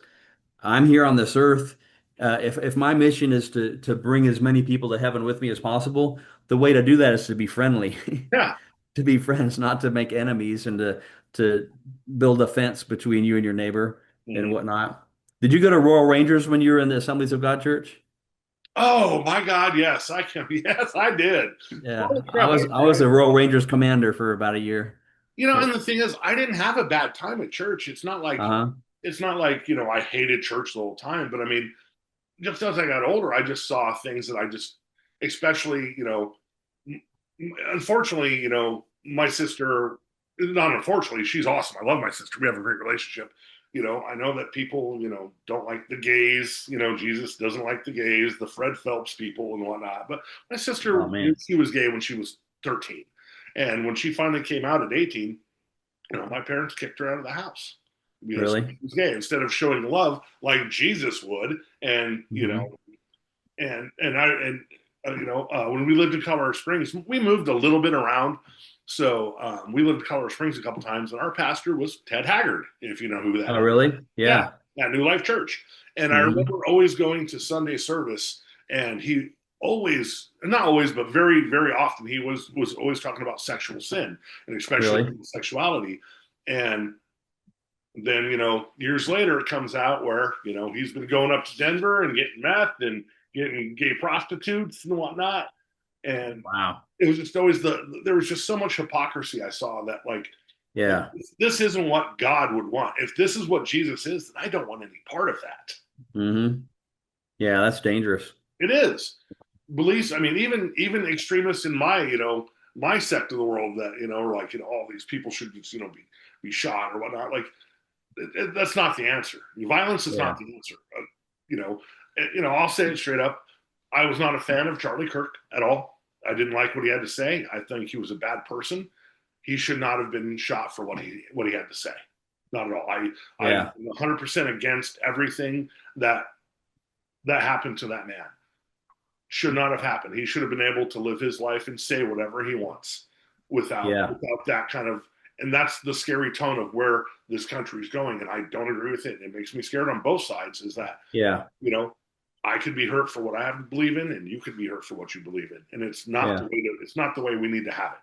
I'm here on this earth. If my mission is to bring as many people to heaven with me as possible, the way to do that is to be friendly, Yeah. to be friends, not to make enemies and to build a fence between you and your neighbor and Mhm. whatnot. Did you go to Royal Rangers when you were in the Assemblies of God Church? Oh my God, yes, I can. Yes, I did. Yeah, Holy I crap! was I was a Royal Rangers commander for about a year. And the thing is, I didn't have a bad time at church. Uh-huh. It's not like, I hated church the whole time, but I mean, just as I got older, I just saw things that I just, especially, unfortunately, my sister, not unfortunately, she's awesome. I love my sister. We have a great relationship. I know that people, don't like the gays. Jesus doesn't like the gays, the Fred Phelps people and whatnot. But my Oh sister knew man. she was gay when she was 13. And when she finally came out at 18, my parents kicked her out of the house because Really? she was gay instead of showing love like Jesus would. And, Hmm. when we lived in Colorado Springs, we moved a little bit around. So we lived in Colorado Springs a couple times, and our pastor was Ted Haggard, if you know who that Oh, is. really? Yeah, Yeah. at New Life Church. And I Hmm. remember always going to Sunday service, and he always, not always, but very, very often, he was always talking about sexual sin and especially Really? sexuality. And then, years later, it comes out where, he's been going up to Denver and getting meth and getting gay prostitutes and whatnot. And Wow. it was just always there was just so much hypocrisy I saw that, like, Yeah. this isn't what God would want. If this is what Jesus is, then I don't want any part of that. Hmm. Yeah, that's dangerous. It is. Beliefs, I mean, even extremists in my, my sect of the world that, are like, all these people should just, be shot or whatnot. Like, that's not the answer. Violence is Yeah. not the answer. I'll say it straight up. I was not a fan of Charlie Kirk at all. I didn't like what he had to say. I think he was a bad person. He should not have been shot for what he had to say. Not at all. I'm Yeah. 100% against everything that happened to that man. Should not have happened. He should have been able to live his life and say whatever he wants Yeah. without that kind of, and that's the scary tone of where this country is going. And I don't agree with it. And it makes me scared on both sides is that, Yeah. you know, I could be hurt for what I have to believe in, and you could be hurt for what you believe in. And Yeah. it's not the way we need to have it.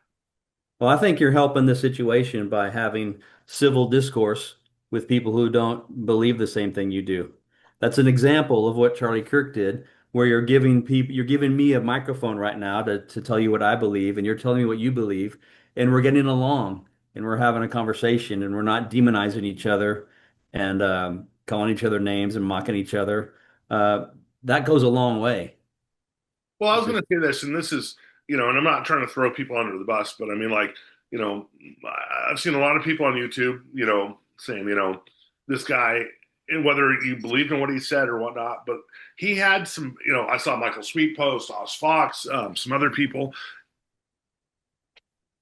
Well, I think you're helping the situation by having civil discourse with people who don't believe the same thing you do. That's an example of what Charlie Kirk did, where you're giving me a microphone right now to tell you what I believe, and you're telling me what you believe, and we're getting along, and we're having a conversation, and we're not demonizing each other and calling each other names and mocking each other. Uh, that goes a long way. Well, I was going Because to say this, and this is, and I'm not trying to throw people under the bus, but I mean, like, you know, I've seen a lot of people on YouTube, saying, this guy, and whether you believed in what he said or whatnot, but he had some, I saw Michael Sweet post, Oz Fox, some other people,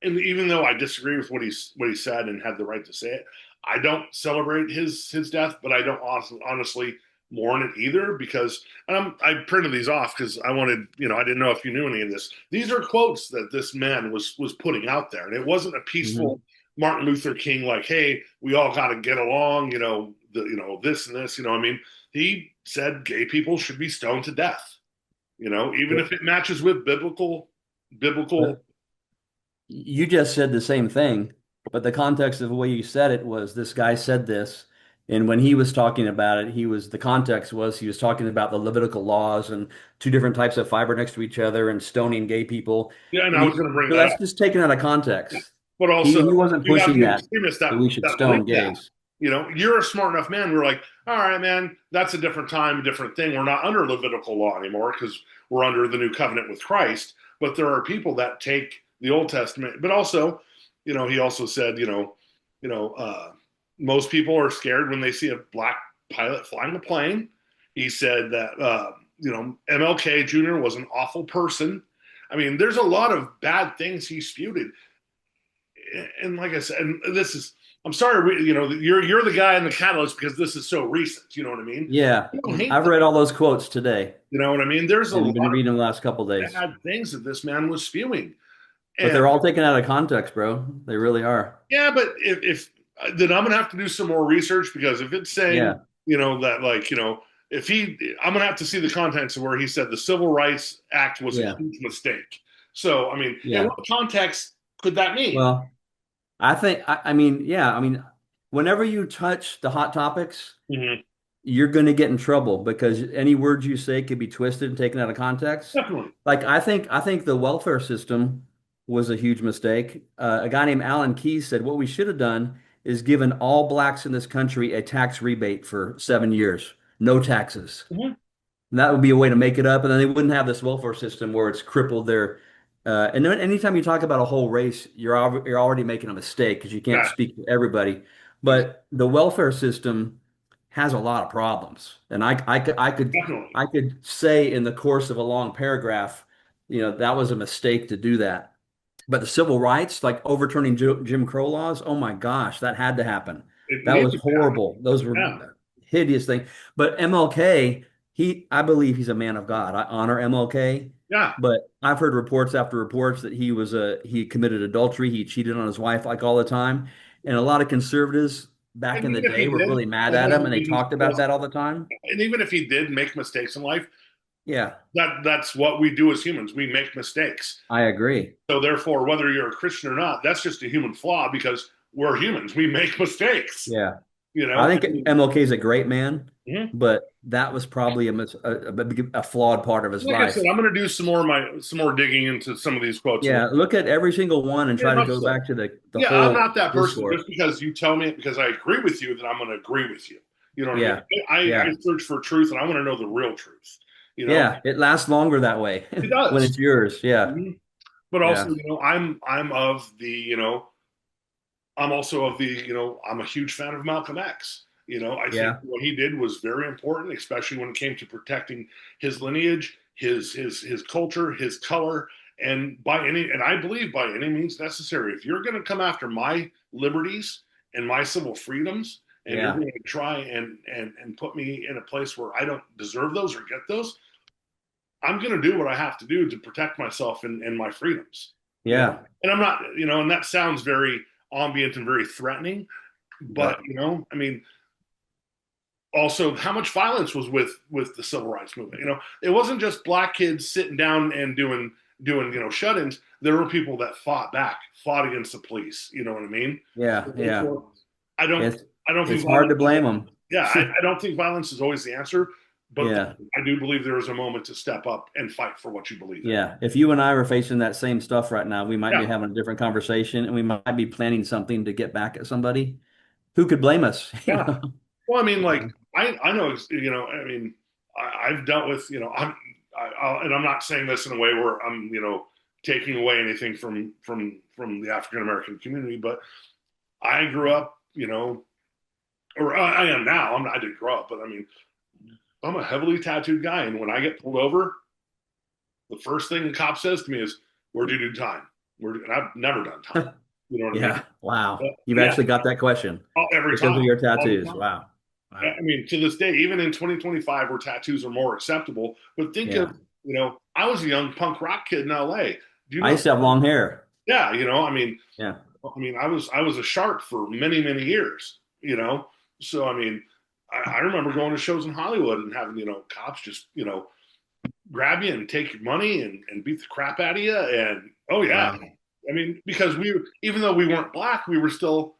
and even though I disagree with what he said and had the right to say it, I don't celebrate his death, but I don't honestly mourn it either because I printed these off because I wanted, I didn't know if you knew any of this. These are quotes that this man was putting out there, and it wasn't a Mhm. peaceful Martin Luther King like, hey, we all got to get along, this and this, I mean, he said gay people should be stoned to death, even if it matches with biblical. But you just said the same thing, but the context of the way you said it was this guy said this, and when he was talking about it, the context was he was talking about the Levitical laws and two different types of fiber next to each other and stoning gay people. Yeah, and And I was going to bring so that that's up. just taken out of context. But also, He wasn't you have pushing the that extremists that we should that stone believe that. gays. You're a smart enough man. We're like, all right, man, that's a different time, a different thing. We're not under Levitical law anymore because we're under the new covenant with Christ. But there are people that take the Old Testament. But also, he also said, you know, uh, most people are scared when they see a black pilot flying a plane. He said that, MLK Jr. was an awful person. I mean, there's a lot of bad things he spewed, and like I said, and this is, I'm sorry, you're the guy in the catalyst because this is so recent. You know what I mean? Yeah, I don't hate I've that. read all those quotes today You know what I mean? There's a and been lot reading them the last couple of days, bad things that this man was spewing, but and they're all taken out of context, bro. They really are. yeah, but if then I'm gonna have to do some more research because if it's saying, Yeah, that like, if I'm gonna have to see the contents of where he said the Civil Rights Act was a yeah, huge mistake. So I mean, in yeah. what context could that mean? Well, I mean, yeah, I mean, whenever you touch the hot topics, Mm-hmm. you're going to get in trouble because any words you say could be twisted and taken out of context. Definitely. Like I think the welfare system. was a huge mistake. A guy named Alan Keyes said what we should have done is given all blacks in this country a tax rebate for 7 years, no taxes. Mhm. And that would be a way to make it up, and then they wouldn't have this welfare system where it's crippled their. And then anytime you talk about a whole race, you're already making a mistake because you can't Yeah, speak for everybody. ex- But the welfare system has a lot of problems, and definitely. I could say in the course of a long paragraph, that was a mistake to do that. But the civil rights, like overturning Jim Crow laws, oh my gosh, that had to happen. It That was needed to happen. horrible. Those were Yeah, hideous things. But MLK, I believe he's a man of God. I honor MLK, yeah. but I've heard reports after reports that he committed adultery, he cheated on his wife like all the time. And a lot of conservatives back And in the even if day he were did, really mad that at him doesn't and they mean he's talked about supposed. that all the time. And even if he did make mistakes in life, Yeah, that's what we do as humans. We make mistakes. I agree. So therefore, whether you're a Christian or not, that's just a human flaw because we're humans. We make mistakes. Yeah. You I know. think MLK is a great man, Mhm. but that was probably a flawed part of his Like I said, life. I'm going to do some more digging into some of these quotes a Yeah, little. look at every single one and Very try to much go so. back to the Yeah, I'm whole not that person. discourse. Just because you tell me it because I agree with you, that I'm going to agree with you. You know what I mean? Yeah, I yeah, search for truth, and I want to know the real truth. You know, yeah. It lasts longer that way it when does. it's yours. Yeah, Mhm. But also, yeah, I'm of the, I'm also of the, I'm a huge fan of Malcolm X. I think yeah, what he did was very important, especially when it came to protecting his lineage, his culture, his color, and I believe by any means necessary. If you're going to come after my liberties and my civil freedoms, and you're yeah, going to try and put me in a place where I don't deserve those or get those, I'm going to do what I have to do to protect myself and my freedoms. You know, yeah. and I'm not, and that sounds very ambient and very threatening, but But I mean, also how much violence was with the civil rights movement. It wasn't just black kids sitting down and doing shut-ins. There were people that fought back, fought against the police. You know what I mean? yeah, So yeah. therefore, I don't It's I don't think it's hard violence to is, blame them. yeah, I don't think violence is always the answer, but Yeah, I do believe there is a moment to step up and fight for what you believe in. yeah. If you and I were facing that same stuff right now, we might be Yeah, having a different conversation, and we might be planning something to get back at somebody. Who could blame us? yeah. Well, I mean, like I know, I mean, I've dealt with, and I'm not saying this in a way where I'm, taking away anything from the African American community, but I grew up, or I am now. I didn't grow up, but I mean, I'm a heavily tattooed guy, and when I get pulled over, the first thing the cop says to me is, "Where'd you do time?" And I've never done time. You know what I mean? Yeah. Wow. But You've yeah, actually got that question every because of time, your all the tattoos. time. Wow. Wow. I mean, to this day, even in 2025, where tattoos are more acceptable. But think of, Yeah. I was a young punk rock kid in LA. Do you I know? used to have long hair. Yeah, Yeah. I was a shark for many, many years. So I mean, I remember going to shows in Hollywood and having cops just grab you and take your money and beat the crap out of you. And oh yeah, Wow. I mean, because even though we weren't black, we were still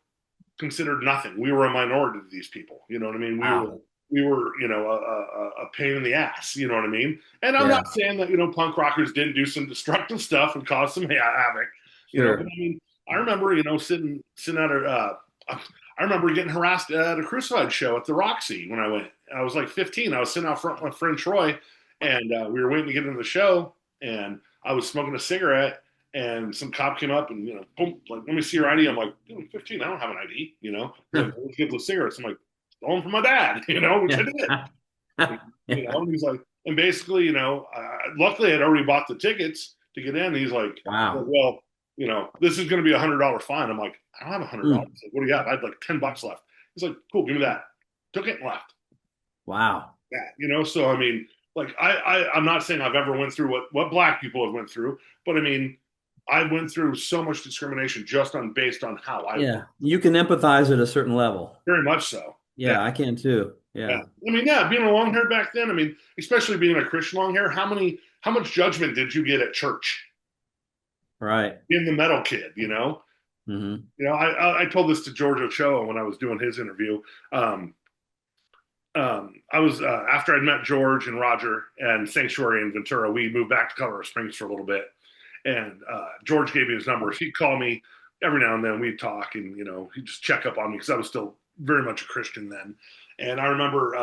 considered nothing. We were a minority to these people. You know what I mean? Wow. We were a pain in the ass. You know what I mean? And I'm Yeah. not saying that punk rockers didn't do some destructive stuff and cause some havoc. But Sure. I mean, I remember sitting at a. I remember getting harassed at a Crucified show at the Roxy when I went. I was like 15. I was sitting out front with my friend Troy, and we were waiting to get into the show, and I was smoking a cigarette, and some cop came up and boom, like, let me see your ID. I'm like, dude, I'm 15. I don't have an ID. He's like, let's get the cigarettes. I'm like, stole them from my dad. Which I Yeah. did. Yeah. And he's like, and basically, luckily I'd already bought the tickets to get in. He's like, Wow. well, this is going to be $100 fine. I'm like, I don't have $100. Mm. Like, what do you have? I had like $10 left. He's like, cool, give me that. Took it and left. Wow. Yeah, so I mean, like I'm not saying I've ever went through what black people have went through, but I mean, I went through so much discrimination just based on how I look. Yeah. You can empathize at a certain level. Very much so. Yeah, Yeah, I can too. yeah. Yeah. I mean, yeah, being a long hair back then. I mean, especially being a Christian long hair. How much judgment did you get at church? Right. Being the metal kid, Hmm. I told this to George Ochoa when I was doing his interview. Um, I was after I'd met George and Roger and Sanctuary in Ventura. We moved back to Colorado Springs for a little bit, and George gave me his number. He'd call me every now and then. We'd talk, and he'd just check up on me because I was still very much a Christian then. And I remember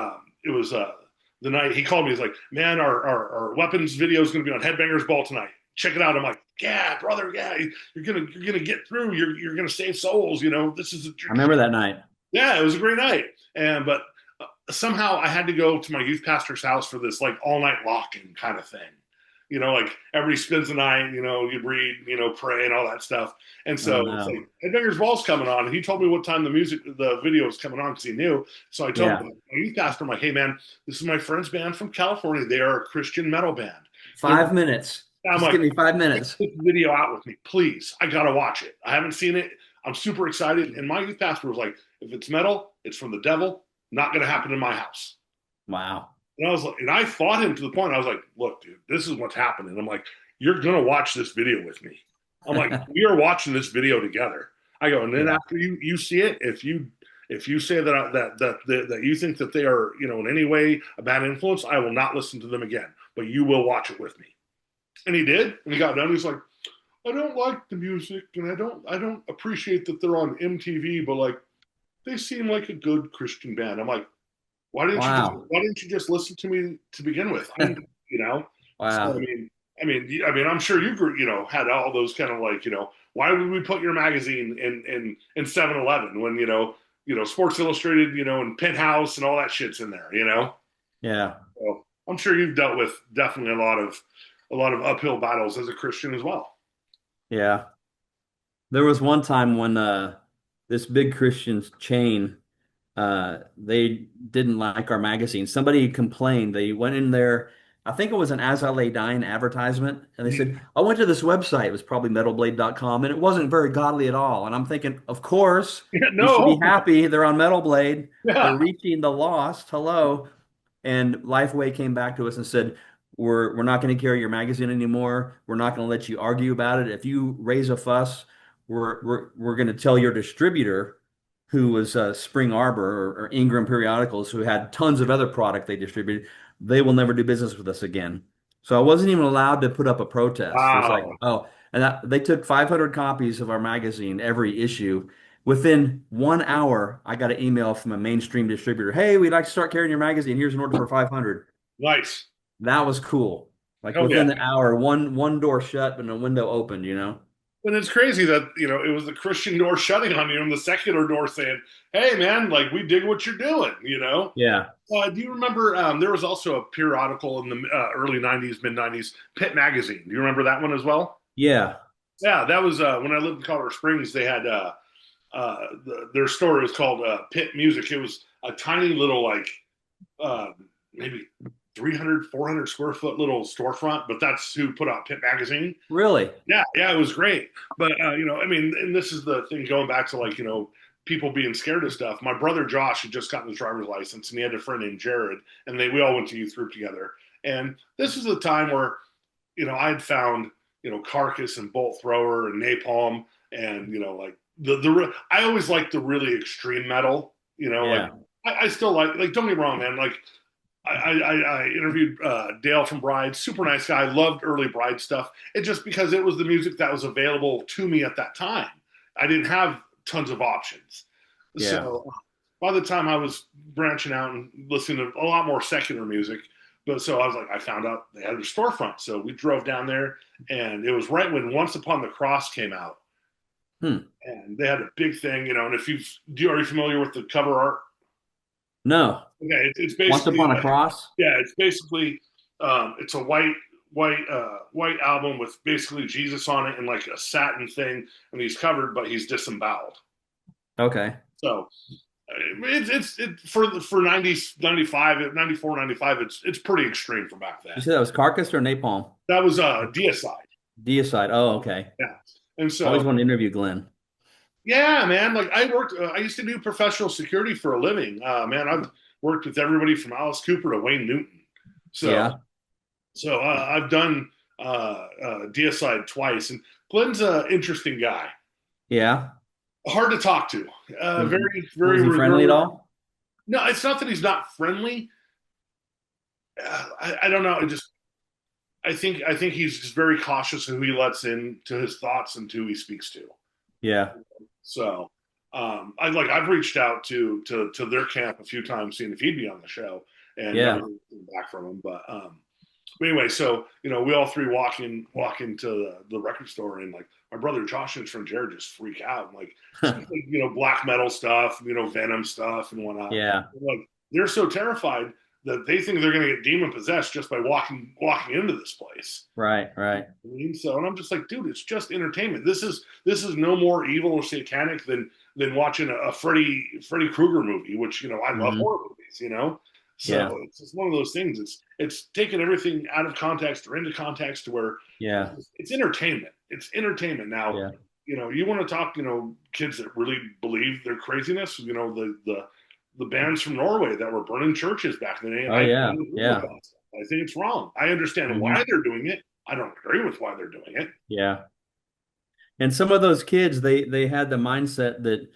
it was the night he called me. He's like, "Man, our weapons video is going to be on Headbangers Ball tonight. Check it out." I'm like, "Yeah, brother, yeah, you're gonna get through. You're gonna save souls. This is I remember that night. yeah, it was a great night." And but somehow I had to go to my youth pastor's house for this like all night locking kind of thing. Like everybody spends the night, you'd read, pray and all that stuff. And Oh so it's no. like Headbangers Ball's coming on. And he told me what time the video was coming on because he knew. So I told Yeah. my youth pastor, I'm like, "Hey man, this is my friend's band from California. They are a Christian metal band. They're 5 minutes. I'm Just like, give me five take minutes. this video out with me, please. I gotta watch it. I haven't seen it. I'm super excited." And my youth pastor was like, "If it's metal, it's from the devil. Not gonna happen in my house." Wow. And I was like, and I fought him to the point. I was like, "Look, dude, this is what's happening." I'm like, "You're gonna watch this video with me." I'm like, "We are watching this video together." I go, and then Yeah. after you see it, if you say that you think that they are in any way a bad influence, I will not listen to them again. But you will watch it with me. And he did. And he got done. He's like, "I don't like the music, and I don't appreciate that they're on MTV, but like they seem like a good Christian band." I'm like, Wow. why didn't you just listen to me to begin with? You know. So Wow. I'm sure you had all those kind of like why would we put your magazine in 7-Eleven when Sports Illustrated and Penthouse and all that shit's in there. Yeah. So I'm sure you've dealt with definitely a lot of uphill battles as a Christian as well. Yeah. There was one time when this big Christian chain they didn't like our magazine. Somebody complained. They went in there, I think it was an As I Lay Dying advertisement, and they said, "I went to this website." It was probably metalblade.com, and it wasn't very godly at all. And I'm thinking, of course, you should be No. happy. They're on Metal Blade. They're Yeah. reaching the lost. Hello. And Lifeway came back to us and said, we're not going to carry your magazine anymore. We're not going to let you argue about it. If you raise a fuss, we're going to tell your distributor, who was Spring Arbor or Ingram Periodicals, who had tons of other product they distributed, they will never do business with us again. So I wasn't even allowed to put up a protest. It's like, Wow. oh, and they took 500 copies of our magazine, every issue. Within 1 hour, I got an email from a mainstream distributor. "Hey, we'd like to start carrying your magazine. Here's an order for 500." Nice. That was cool. Like Oh yeah. within the hour, one door shut and a window opened, you know? And it's crazy that it was the Christian door shutting on you and the secular door saying, "Hey man, like we dig what you're doing." Yeah. Do you remember there was also a periodical in the early 90s, mid 90s, Pit Magazine? Do you remember that one as well? Yeah. Yeah, that was when I lived in Colorado Springs. They had their store was called Pit Music. It was a tiny little like uh, maybe 300, 400 square foot little storefront, but that's who put out Pit Magazine. Really? Yeah, yeah, it was great. But and this is the thing going back to like people being scared of stuff. My brother Josh had just gotten his driver's license, and he had a friend named Jared, and we all went to youth group together. And this was a time where I had found Carcass and Bolt Thrower and Napalm, and like I always liked the really extreme metal. Like Yeah. I still like don't get me wrong, man. Like I interviewed Dale from Bride, super nice guy, loved early Bride stuff. It just because it was the music that was available to me at that time. I didn't have tons of options. Yeah. So by the time I was branching out and listening to a lot more secular music, but so I was like, I found out they had a storefront. So we drove down there, and it was right when Once Upon the Cross came out. Hmm. And they had a big thing, and if are you familiar with the cover art? No. Okay, it's Once basically Upon a Cross? yeah, it's basically it's a white album with basically Jesus on it and like a satin thing, and he's covered, but he's disemboweled. Okay. So it's for 90s 95 94 95 it's pretty extreme from back You then. said that was Carcass or Napalm? That was Deicide. Deicide. Oh, okay. Yeah. And I always so wanted to interview Glenn. yeah, man, like I used to do professional security for a living. Man, I've worked with everybody from Alice Cooper to Wayne Newton. So Yeah. I've done Deicide twice, and Glenn's an interesting guy. Yeah. Hard to talk to. Was, Very, was very he friendly at reserved. all? No, it's not that he's not friendly. I don't know. I think he's just very cautious of who he lets in to his thoughts and to who he speaks to. Yeah. So I've reached out to their camp a few times, seeing if he'd be on the show, and never Yeah. heard back from him. But anyway, so we all three walk into the record store, and like my brother Josh and his friend Jared just freak out, and like especially black metal stuff, Venom stuff and whatnot. Yeah. Like they're so terrified that they think they're going to get demon possessed just by walking into this place. Right. Right. I mean, so, and I'm just like, dude, it's just entertainment. This is no more evil or satanic than watching a Freddy Krueger movie, which I love Hmm. horror movies. Yeah. So it's just one of those things. It's taking everything out of context or into context to where Yeah. it's entertainment. It's entertainment. Now, Yeah. you want to talk, kids that really believe their craziness. The bands from Norway that were burning churches back in the day, and Oh I yeah. totally agree with Yeah. that stuff. I think it's wrong. I understand Hmm. why they're doing it. I don't agree with why they're doing it. Yeah. And some of those kids, they had the mindset that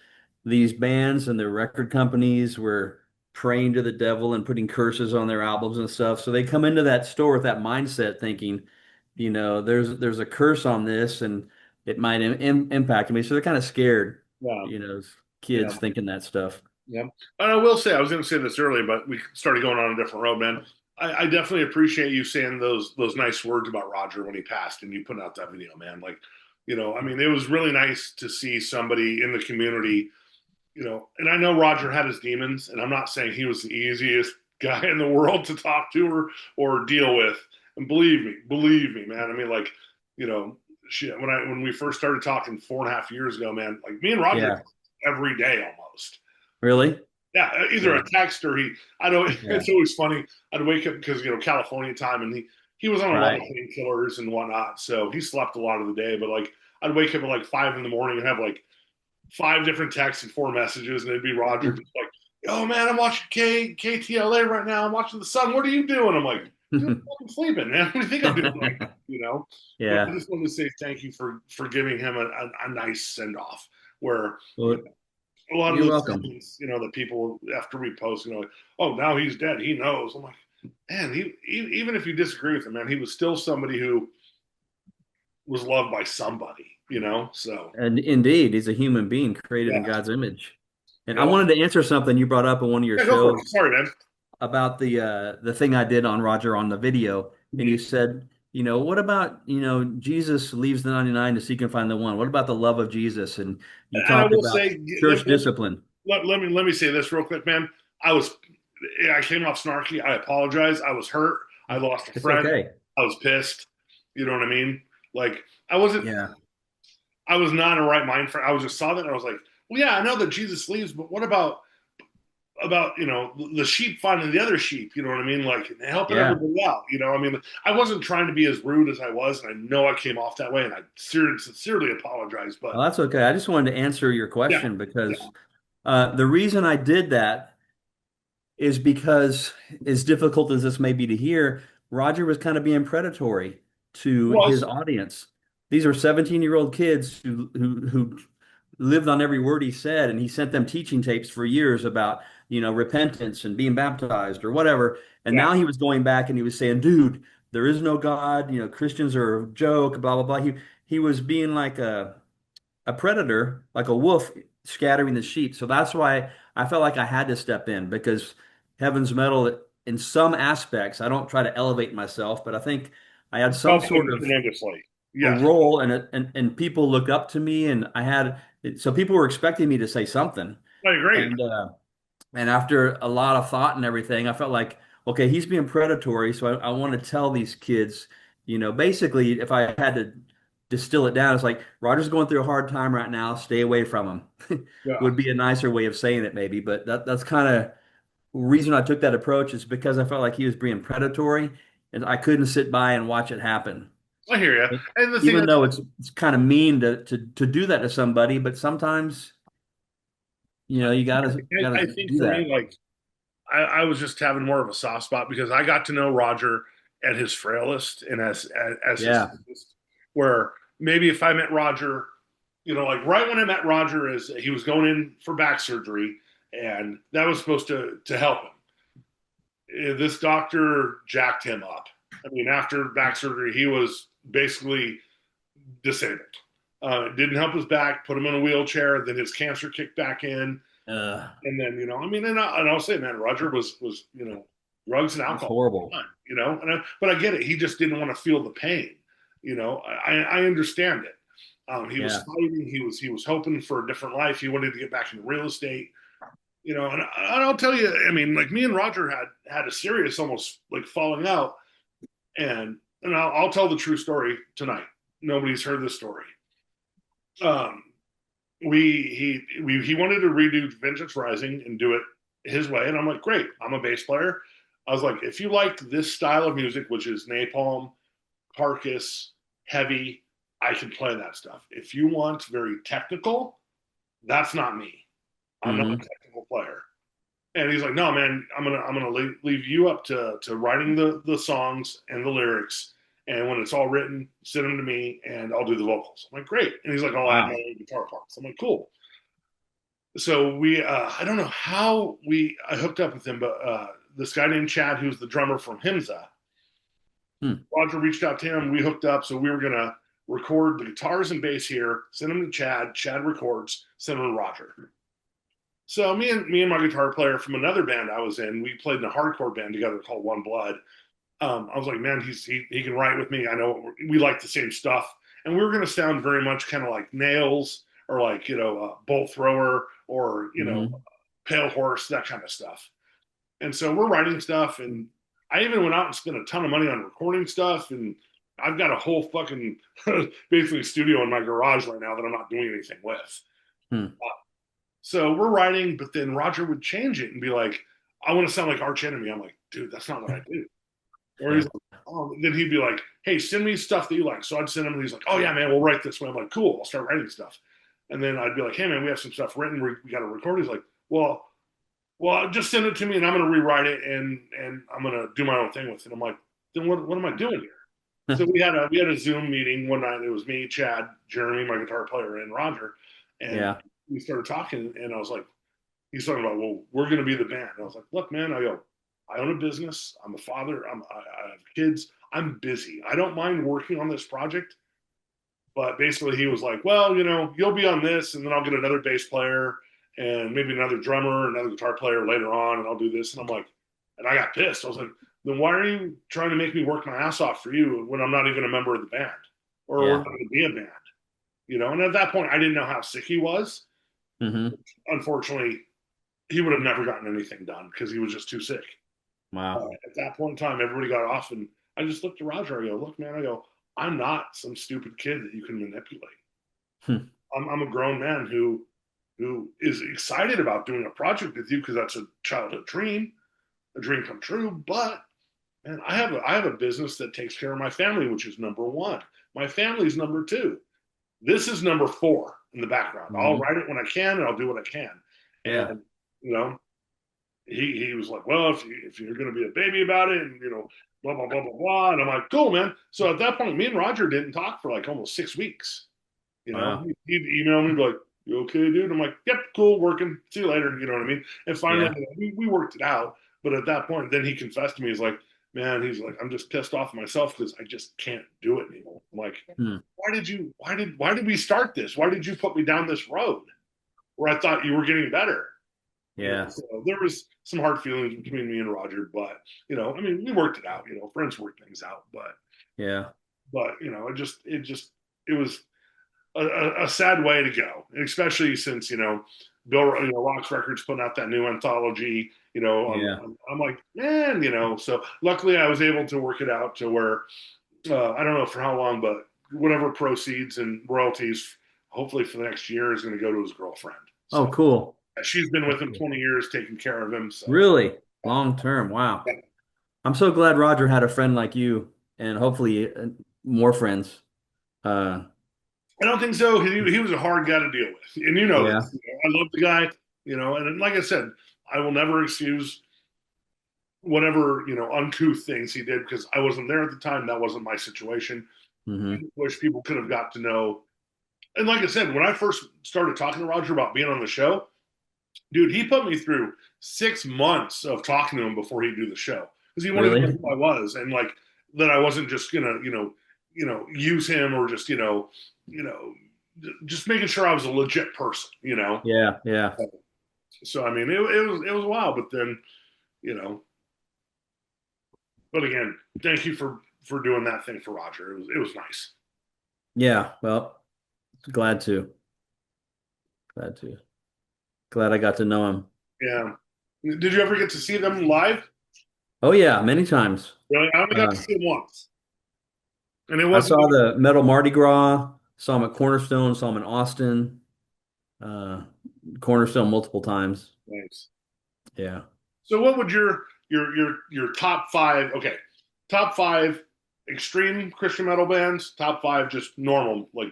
these bands and their record companies were praying to the devil and putting curses on their albums and stuff. So they come into that store with that mindset thinking, there's a curse on this and it might impact me. So they're kind of scared, Yeah, kids yeah, thinking that stuff. yeah. And I will say, I was going to say this earlier, but we started going on a different road, man. I definitely appreciate you saying those nice words about Roger when he passed, and you put out that video, man. Like, I mean, it was really nice to see somebody in the community. And I know Roger had his demons, and I'm not saying he was the easiest guy in the world to talk to or deal with. And believe me, man. I mean, like, you know, shit. When we first started talking 4.5 years ago, man, like me and Roger Yeah. every day almost. Really? Yeah, either Yeah. a text or he. I know Yeah. it's always funny. I'd wake up because California time, and he was on a lot of Right. painkillers and whatnot, so he slept a lot of the day. But like, I'd wake up at like 5 in the morning and have like five different texts and four messages, and it'd be Roger just like, "Oh man, I'm watching KTLA right now. I'm watching the sun. What are you doing?" I'm like, "Dude, I'm fucking sleeping, man. What do you think I'm doing right now?" But I Yeah. just wanted to say thank you for giving him a nice send off. Where Well, a lot of you're those welcome. things, that people after we post, like, "Oh, now he's dead. He knows." I'm like, man, even if you disagree with him, man, he was still somebody who was loved by somebody. So And indeed, he's a human being created in yeah, God's image. And I yeah, wanted to answer something you brought up in one of your yeah. Go for shows it. Sorry, man. about the thing I did on Roger on the video. And you Mhm. said, what about, Jesus leaves the 99 to seek and find the one? What about the love of Jesus? And you And I talked will about say, church discipline. let me say this real quick, man. I was I came off snarky. I apologize. I was hurt. I lost a It's friend. okay. I was pissed. You know what I mean? Like I wasn't. Yeah. I was not in a right mind for. I was just saw that and I was like, well, yeah, I know that Jesus leaves, but what about the sheep finding the other sheep? You know what I mean? Like helping Yeah. everybody out. I mean, I wasn't trying to be as rude as I was, and I know I came off that way, and I sincerely apologize. But Well, that's okay. I just wanted to answer your yeah, question yeah, because the reason I did that is because, as difficult as this may be to hear, Roger was kind of being predatory it to his was. audience. These are 17-year-old kids who lived on every word he said, and he sent them teaching tapes for years about, repentance and being baptized or whatever. And Yeah, now he was going back and he was saying, dude, there is no God, Christians are a joke, blah, blah, blah. He was being like a predator, like a wolf scattering the sheep. So that's why I felt like I had to step in because Heaven's Metal, in some aspects, I don't try to elevate myself, but I think I had some helped sort him of tremendously. a Yes, role and people looked up to me and so people were expecting me to say something. I agree. And after a lot of thought and everything, I felt like, okay, he's being predatory. So I want to tell these kids, basically, if I had to distill it down, it's like Roger's going through a hard time right now. Stay away from him Yeah. would be a nicer way of saying it, maybe. But that's kind of reason I took that approach is because I felt like he was being predatory and I couldn't sit by and watch it happen. I hear you. And the thing Even is, though it's kind of mean to do that to somebody, but sometimes, you gotta I think do for me, that. like I was just having more of a soft spot because I got to know Roger at his frailest and as his Yeah. sickest, where maybe if I met Roger, like right when I met Roger, is he was going in for back surgery, and that was supposed to help him. This doctor jacked him up, I mean, after back surgery, he was basically disabled. Didn't help his back, put him in a wheelchair. Then his cancer kicked back in, Uh, and then I mean, and I'll say, man, Roger was drugs and that's alcohol, horrible. but I get it. He just didn't want to feel the pain. I understand it. He was Yeah. fighting. He was hoping for a different life. He wanted to get back into real estate. And I'll tell you, I mean, like me and Roger had a serious, almost like falling out, and I'll tell the true story tonight. Nobody's heard this story. Um, he wanted to redo Vengeance Rising and do it his way, and I'm like, great. I'm a bass player. I was like, if you like this style of music, which is Napalm, Carcass, heavy, I can play that stuff. If you want very technical, that's not me. I'm not a Hmm. technical player. And he's like, no, man, I'm gonna leave you up to writing the songs and the lyrics. And when it's all written, send them to me, and I'll do the vocals. I'm like, great. And he's like, I'll add my Wow. own guitar parts. I'm like, cool. So I don't know how I hooked up with him, but this guy named Chad, who's the drummer from Himza, Hmm. Roger reached out to him. We hooked up, so we were gonna record the guitars and bass here, send them to Chad. Chad records, send them to Roger. So me and my guitar player from another band I was in, we played in a hardcore band together called One Blood. I was like, man, he can write with me. I know we like the same stuff, and we were going to sound very much kind of like Nails or like Bolt Thrower or Hmm. Pale Horse, that kind of stuff. And so we're writing stuff, and I even went out and spent a ton of money on recording stuff, and I've got a whole fucking basically studio in my garage right now that I'm not doing anything with. Hmm. So we're writing, but then Roger would change it and be like, I want to sound like Arch Enemy. I'm like, dude, that's not what I do. Or he's Yeah. like, oh, then he'd be like, hey, send me stuff that you like. So I'd send him, and he's like, oh, yeah, man, we'll write this way. I'm like, cool, I'll start writing stuff. And then I'd be like, hey, man, we have some stuff written. We got to record. He's like, well, just send it to me, and I'm going to rewrite it, and I'm going to do my own thing with it. I'm like, then what am I doing here? So we had a Zoom meeting one night. It was me, Chad, Jeremy, my guitar player, and Roger, and Yeah. we started talking. And I was like, he's talking about, well, we're going to be the band. And I was like, look, man, I own a business. I'm a father. I have kids. I'm busy. I don't mind working on this project. But basically, he was like, well, you'll be on this, and then I'll get another bass player and maybe another drummer, another guitar player later on, and I'll do this. And I'm like, and I got pissed. I was like, then why are you trying to make me work my ass off for you when I'm not even a member of the band or we're Yeah. not going to be a band? And at that point, I didn't know how sick he was. Hmm. Unfortunately, he would have never gotten anything done because he was just too sick. Wow. At that point in time, everybody got off, and I just looked at Roger. I go, look, man, I'm not some stupid kid that you can manipulate. Hmm. I'm a grown man who is excited about doing a project with you because that's a childhood dream, a dream come true. But man, I have a business that takes care of my family, which is number one. My family's number two. This is number four in the background. I'll Hmm. write it when I can, and I'll do what I can. Yeah. And you know, he was like, well, if you're going to be a baby about it, and blah blah blah blah blah, and I'm like, cool, man. So at that point, me and Roger didn't talk for like almost 6 weeks. Wow. He'd email me like, you okay, dude? I'm like, yep, cool, working. See you later. You know what I mean? And finally, Yeah. we worked it out. But at that point, then he confessed to me. He's like, man, he's like, I'm just pissed off at myself because I just can't do it anymore. I'm like, Hmm. why did we start this? Why did you put me down this road where I thought you were getting better? Yeah. So there was some hard feelings between me and Roger, but I mean, we worked it out. Friends work things out, Yeah. but it was a sad way to go, especially since Bill Rock's Records putting out that new anthology. Yeah. I'm like, man, So luckily, I was able to work it out to where I don't know for how long, but whatever proceeds and royalties, hopefully for the next year, is going to go to his girlfriend. Oh, So cool. she's been That's with him cool. 20 years, taking care of him. So Really long term. Wow. I'm so glad Roger had a friend like you and hopefully more friends. Uh, I don't think so. He was a hard guy to deal with, and yeah. this. I love the guy, and like I said, I will never excuse whatever uncouth things he did because I wasn't there at the time. That wasn't my situation. I Hmm. just wish people could have got to know. And like I said, when I first started talking to Roger about being on the show, dude, he put me through 6 months of talking to him before he'd do the show because he wanted to know Really? who I was, and like that I wasn't just gonna, use him or just, you know, just making sure I was a legit person, Yeah, yeah, So I mean, it was wild, but then, you know, but again, thank you for doing that thing for Roger. It was nice. yeah. Well, glad to, glad to, glad I got to know him. Yeah. Did you ever get to see them live? Oh yeah, many times. Really? I only got to Uh, see them once, and it I wasn't saw the Metal Mardi Gras, saw him at Cornerstone, saw him in Austin, uh, Cornerstone multiple times. nice. Yeah. So, what would your top five? Okay, top five extreme Christian metal bands. Top five just normal like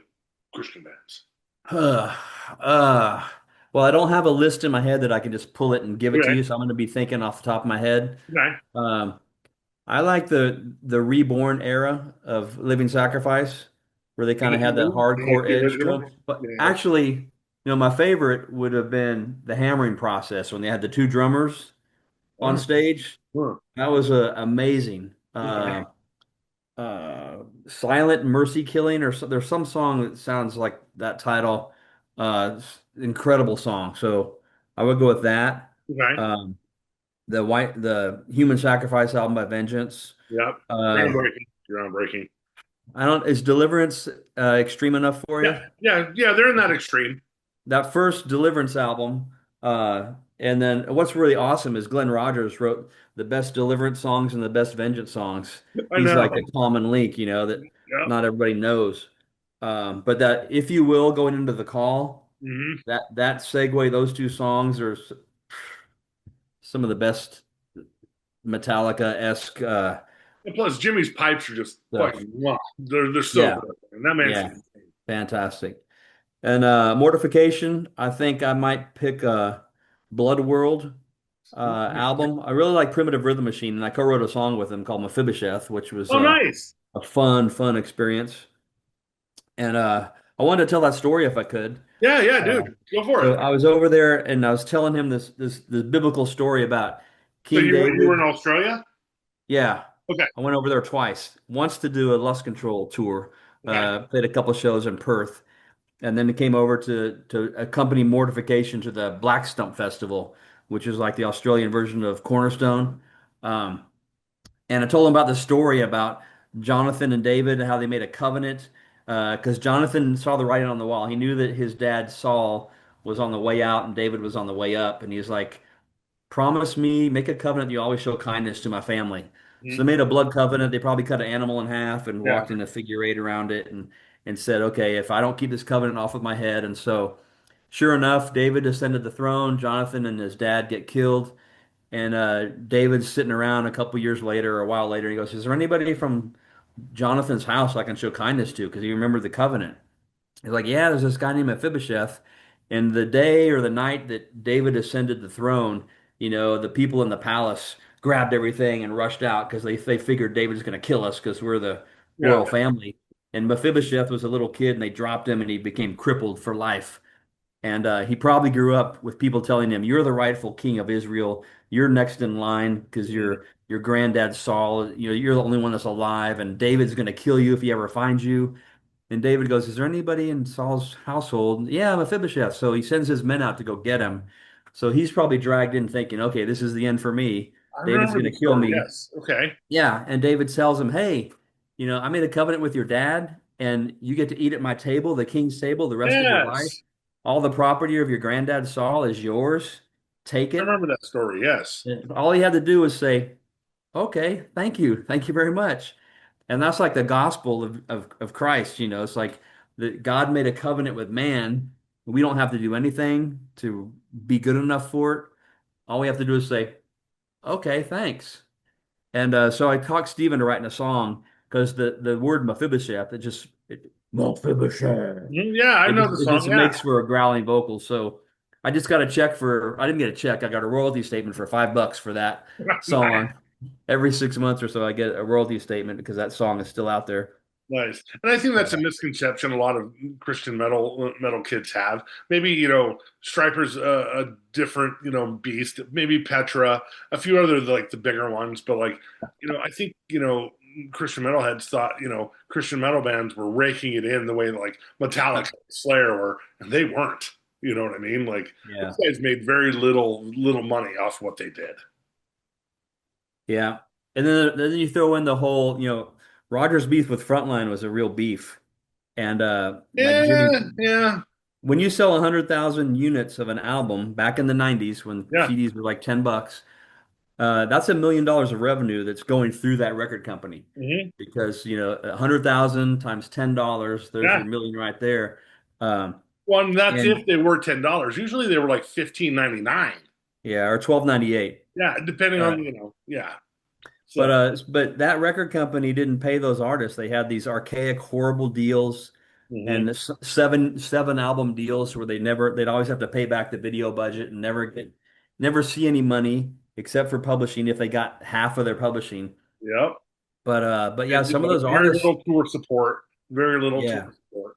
Christian bands. Uh, uh, well, I don't have a list in my head that I can just pull it and give it to Okay. you, so I'm going to be thinking off the top of my head. Okay. Um, I like the reborn era of Living Sacrifice, where they kind of had that hardcore The edge to them. original. But Yeah. actually, my favorite would have been the Hammering Process when they had the two drummers on Oh, stage. huh. That was amazing. Okay. Silent Mercy Killing, or there's some song that sounds like that title. Incredible song. So I would go with that. Okay. Um, the Human Sacrifice album by Vengeance. Yep. Uh, Groundbreaking. Groundbreaking. I don't, is Deliverance extreme enough for Yeah. you? Yeah. Yeah. They're in that extreme. That first Deliverance album, and then what's really awesome is Glenn Rogers wrote the best Deliverance songs and the best Vengeance songs. I He's know. like a common link, that Yep. not everybody knows. But that, if you will, going into the call, Hmm. that segue, those two songs are some of the best Metallica-esque And plus, Jimmy's pipes are just stuff. fucking wow. They're so Yeah, good, and that man's yeah, fantastic. And Mortification, I think I might pick Blood World album. I really like Primitive Rhythm Machine, and I co-wrote a song with them called Mephibosheth, which was oh nice. a fun experience. And I wanted to tell that story if I could. Yeah, yeah, Uh, dude, go for so it. I was over there and I was telling him this biblical story about So King you were in David. Australia? Yeah, Okay, I went over there twice. Once to do a Lust Control tour, okay. played a couple shows in Perth, and then it came over to accompany Mortification to the Black Stump Festival, which is like the Australian version of Cornerstone. Um, and I told him about the story about Jonathan and David and how they made a covenant. Because Jonathan saw the writing on the wall. He knew that his dad Saul was on the way out and David was on the way up. And he's like, promise me, make a covenant you always show kindness to my family. So they Mhm. made a blood covenant. They probably cut an animal in half and Yeah. walked in a figure eight around it and said, okay, if I don't keep this covenant off of my head. And so sure enough, David ascended the throne. Jonathan and his dad get killed. And David's sitting around a couple years later or a while later. He goes, is there anybody from Jonathan's house I can show kindness to? Because he remembered the covenant. He's like, yeah, there's this guy named Mephibosheth. And the day or the night that David ascended the throne, the people in the palace grabbed everything and rushed out because they figured David's going to kill us because we're the Yeah. royal family. And Mephibosheth was a little kid and they dropped him and he became crippled for life. And he probably grew up with people telling him, "You're the rightful king of Israel. You're next in line because Mhm. your granddad Saul. You're the only one that's alive, and David's going to kill you if he ever finds you." And David goes, "Is there anybody in Saul's household?" Yeah, Mephibosheth. So he sends his men out to go get him. So he's probably dragged in thinking, "Okay, this is the end for me. I David's remember going the to kill story. me." Yes. Okay. Yeah, and David tells him, "Hey, I made a covenant with your dad, and you get to eat at my table, the king's table, the rest of your life. Yes. All the property of your granddad Saul is yours. Take I it." remember that story. Yes. And all he had to do was say, "Okay, thank you very much." And that's like the gospel of Christ. It's like that God made a covenant with man. We don't have to do anything to be good enough for it. All we have to do is say, "Okay, thanks." And so I talked Steve into writing a song because the word Mephibosheth, Mephibosheth, Mhm. Yeah, I know the it song. just Yeah. makes for a growling vocal. So I just got a check I didn't get a check. I got a royalty statement for $5 for that Nice. song. Every 6 months or so, I get a royalty statement because that song is still out there. Nice. And I think that's a So, misconception a lot of Christian metal kids have. Maybe, Striper's a different, beast. Maybe Petra, a few other like the bigger ones, but like, I think, Christian metalheads thought, Christian metal bands were raking it in the way that like Metallica, Slayer were, and they weren't. You know what I mean? Like those Yeah. guys made very little money off what they did. Yeah. And then you throw in the whole, Roger's beef with Frontline was a real beef. And like Jimmy, Yeah, yeah, when you sell 100,000 units of an album back in the 90s when yeah. CDs were like 10 bucks, that's $1 million of revenue that's going through that record company. Hmm. Because, 100,000 times $10, there's your Yeah. million right there. Um, Well, and that's and if they were $10. Usually they were like 15.99. yeah, or 12.98. Yeah, depending Uh, on, yeah. But So, that record company didn't pay those artists. They had these archaic, horrible deals hmm. and seven album deals where they'd always have to pay back the video budget and never see any money except for publishing if they got half of their publishing. Yep. But yeah, And some of those very artists, little tour support, very little tour yeah, support.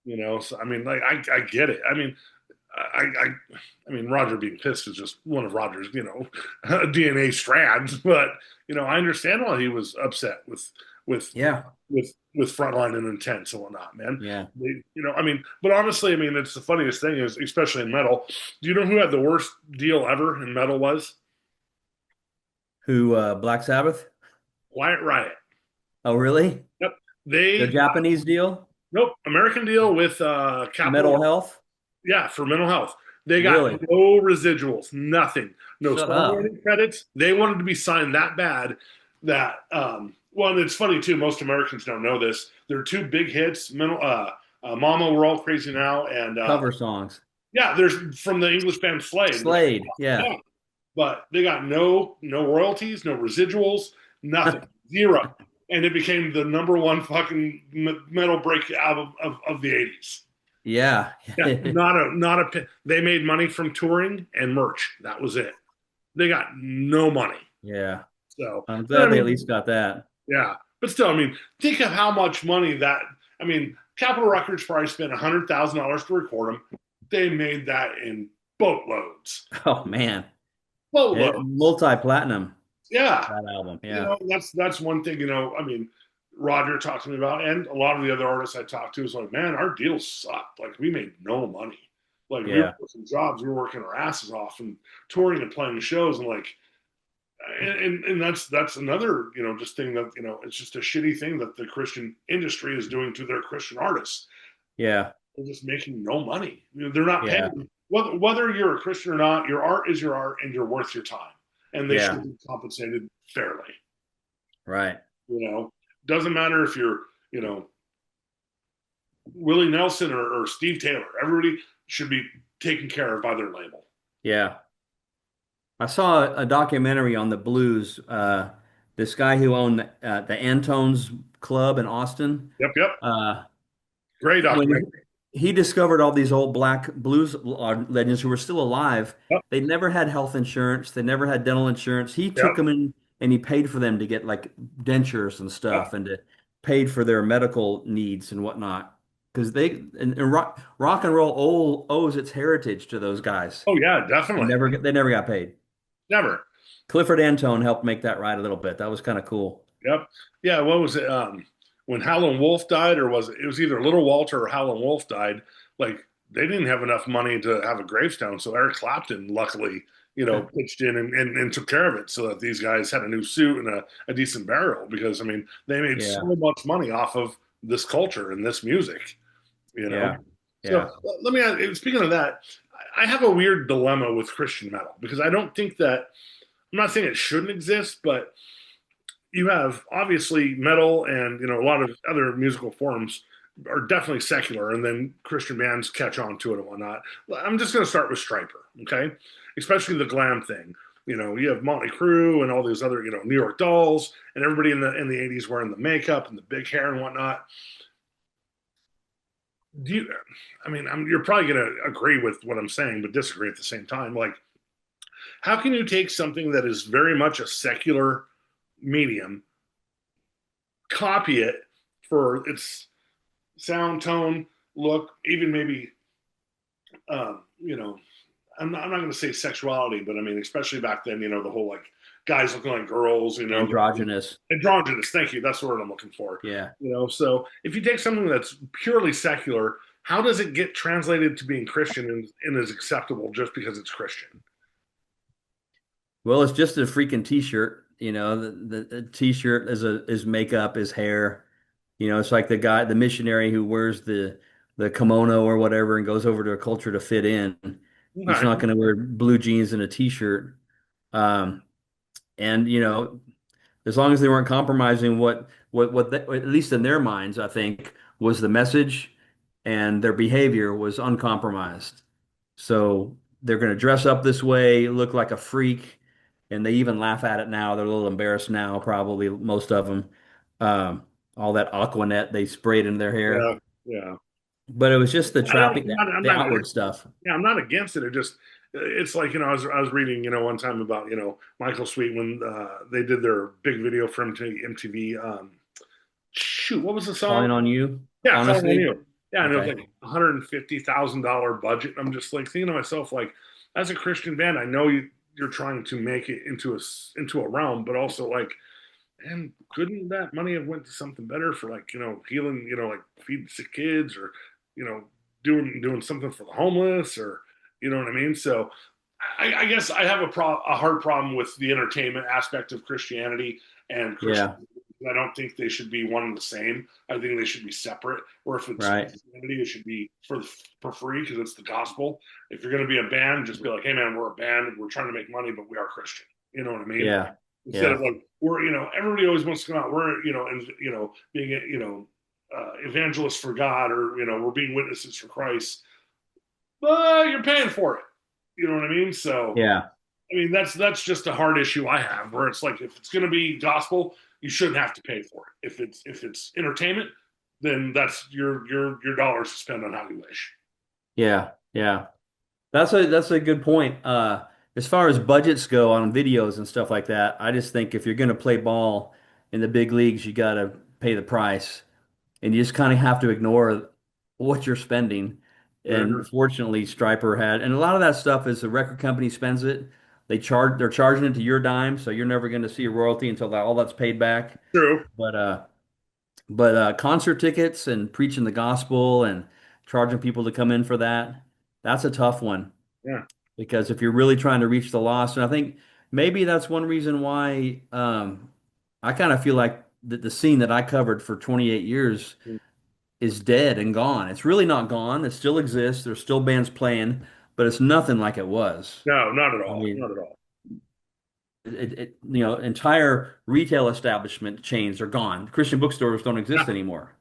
yeah, So I mean, like I get it. I mean, Roger being pissed is just one of Roger's, DNA strands. But I understand why he was upset with yeah, with Frontline and Intense and whatnot, man. yeah. I mean, but honestly, I mean, it's the funniest thing is, especially in metal. Do you know who had the worst deal ever in metal was? Who, Black Sabbath? Quiet Riot. Oh, really? Yep. Their They Japanese deal? Nope, American deal with Capital. Metal Health? Yeah, for mental health. They got Really? no residuals, nothing, no Shut up. songwriting credits. They wanted to be signed that bad that, well, and it's funny too. Most Americans don't know this. There are two big hits, "Mama, We're All Crazy Now," and Cover songs. yeah, there's from the English band Slade. Slade, yeah. Yeah, but they got no royalties, no residuals, nothing, zero, and it became the number one fucking metal break album of the '80s. Yeah. Yeah, not a. They made money from touring and merch. That was it. They got no money. Yeah. So, I'm but I glad they at least mean, got that. yeah, but still, I mean, think of how much money that. I mean, Capitol Records probably spent $100,000 to record them. They made that in boatloads, Oh man. boatloads. Multi-platinum, Yeah, that album. Yeah. that's one thing. I mean, Roger talked to me about, and a lot of the other artists I talked to was like, man, our deals sucked. Like we made no money. Like we were Yeah. working jobs, we were working our asses off and touring and playing shows, and like, and that's another just thing that it's just a shitty thing that the Christian industry is doing to their Christian artists. Yeah. They're just making no money. They're not Yeah. paying. Whether you're a Christian or not, your art is your art, and you're worth your time, and they Yeah. should be compensated fairly. Right. Doesn't matter if you're, you know, Willie Nelson or Steve Taylor. Everybody should be taken care of by their label. Yeah. I saw a documentary on the blues. This guy who owned the Antones Club in Austin. Yep, yep. Uh, Great documentary. when he discovered all these old black blues legends who were still alive, Yep, they never had health insurance. They never had dental insurance. He took yep, them in and he paid for them to get like dentures and yep. stuff and to paid for their medical needs and whatnot. Because and rock and roll owes its heritage to those guys. Oh yeah, And definitely. they never got paid. Never. Clifford Antone helped make that right a little bit. That was kind of cool. Yep. Yeah. What was it? When Howlin' Wolf died, or was it? It was either Little Walter or Howlin' Wolf died. Like they didn't have enough money to have a gravestone, so Eric Clapton, luckily, pitched in and took care of it, so that these guys had a new suit and a decent burial. Because I mean, they made so Yeah, much money off of this culture and this music. You know. yeah, So yeah, let me ask. Speaking of that, I have a weird dilemma with Christian metal because I don't think that. I'm not saying it shouldn't exist, but you have obviously metal and a lot of other musical forms are definitely secular, and then Christian bands catch on to it and whatnot. I'm just going to start with Striper, okay? Especially the glam thing. You have Motley Crue and all these other, New York Dolls, and everybody in the '80s wearing the makeup and the big hair and whatnot. Do you? I mean, you're probably going to agree with what I'm saying, but disagree at the same time. Like, how can you take something that is very much a secular medium, copy it for its sound, tone, look, even maybe, um, you know, I'm not going to say sexuality, but I mean, especially back then, the whole like guys looking like girls, Androgynous. androgynous. Thank you. That's the word I'm looking for. Yeah. So if you take something that's purely secular, how does it get translated to being Christian and is acceptable just because it's Christian? Well, it's just a freaking t-shirt. The t-shirt is makeup, is hair. It's like the missionary who wears the kimono or whatever and goes over to a culture to fit in. He's not Okay. going to wear blue jeans and a t-shirt. Um, and as long as they weren't compromising at least in their minds, I think, was the message, and their behavior was uncompromised. So they're going to dress up this way, look like a freak, and they even laugh at it now. They're a little embarrassed now, probably most of them. Um, all that Aquanet they sprayed in their hair, Yeah. Yeah. but it was just the I don't, trapping, I'm the not, outward stuff. yeah, I'm not against it. It just, it's like, I was reading, one time about, Michael Sweet when they did their big video for MTV. Shoot, what was the song? Calling on you, Yeah, Calling on honestly. You. Yeah, and it was Okay. like $150,000 budget. I'm just like thinking to myself, like, as a Christian band, I know you're trying to make it into a realm, but also like, and couldn't that money have went to something better for like healing, like feeding sick kids or you know doing something for the homeless or you know what I mean? So I guess I have a hard problem with the entertainment aspect of Christianity and Christian. Yeah. I don't think they should be one and the same. I think they should be separate. Or if it's Right. Christianity, it should be for free because it's the gospel. If you're going to be a band, just be like, hey man, we're a band. We're trying to make money, but we are Christian. You know what I mean? Yeah. Instead of Yeah. like we're everybody always wants to come out we're and being evangelists for God or we're being witnesses for Christ, but you're paying for it. You know what I mean? So Yeah. I mean that's just a hard issue I have where it's like if it's going to be gospel, you shouldn't have to pay for it. If it's entertainment, then that's your dollars to spend on how you wish. Yeah. Yeah. That's a good point. As far as budgets go on videos and stuff like that, I just think if you're going to play ball in the big leagues, you got to pay the price, and you just kind of have to ignore what you're spending. And Uh-huh. fortunately, Striper had, and a lot of that stuff is the record company spends it. They're charging it to your dime, so you're never going to see a royalty until all that's paid back. True. But concert tickets and preaching the gospel and charging people to come in for that, that's a tough one. Yeah. Because if you're really trying to reach the lost, and I think maybe that's one reason why I kind of feel like the scene that I covered for 28 years is dead and gone. It's really not gone. It still exists. There's still bands playing, but it's nothing like it was. No, not at I all. mean, Not at all. entire retail establishment chains are gone. Christian bookstores don't Yeah. exist anymore.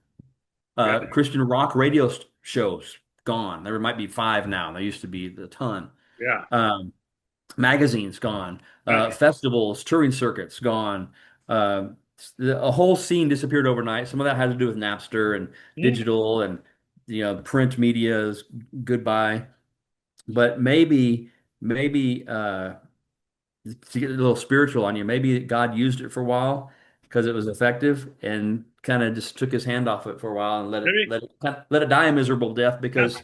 Yeah. Christian rock radio shows gone. There might be five now. There used to be a ton. Yeah. Um, Magazines gone, Yeah. festivals, touring circuits gone. Uh, a whole scene disappeared overnight. Some of that had to do with Napster and Mhm. digital, and print media is goodbye. But maybe to get a little spiritual on you, maybe God used it for a while because it was effective, and kind of just took his hand off it for a while and Maybe. let it die a miserable death, Yeah. because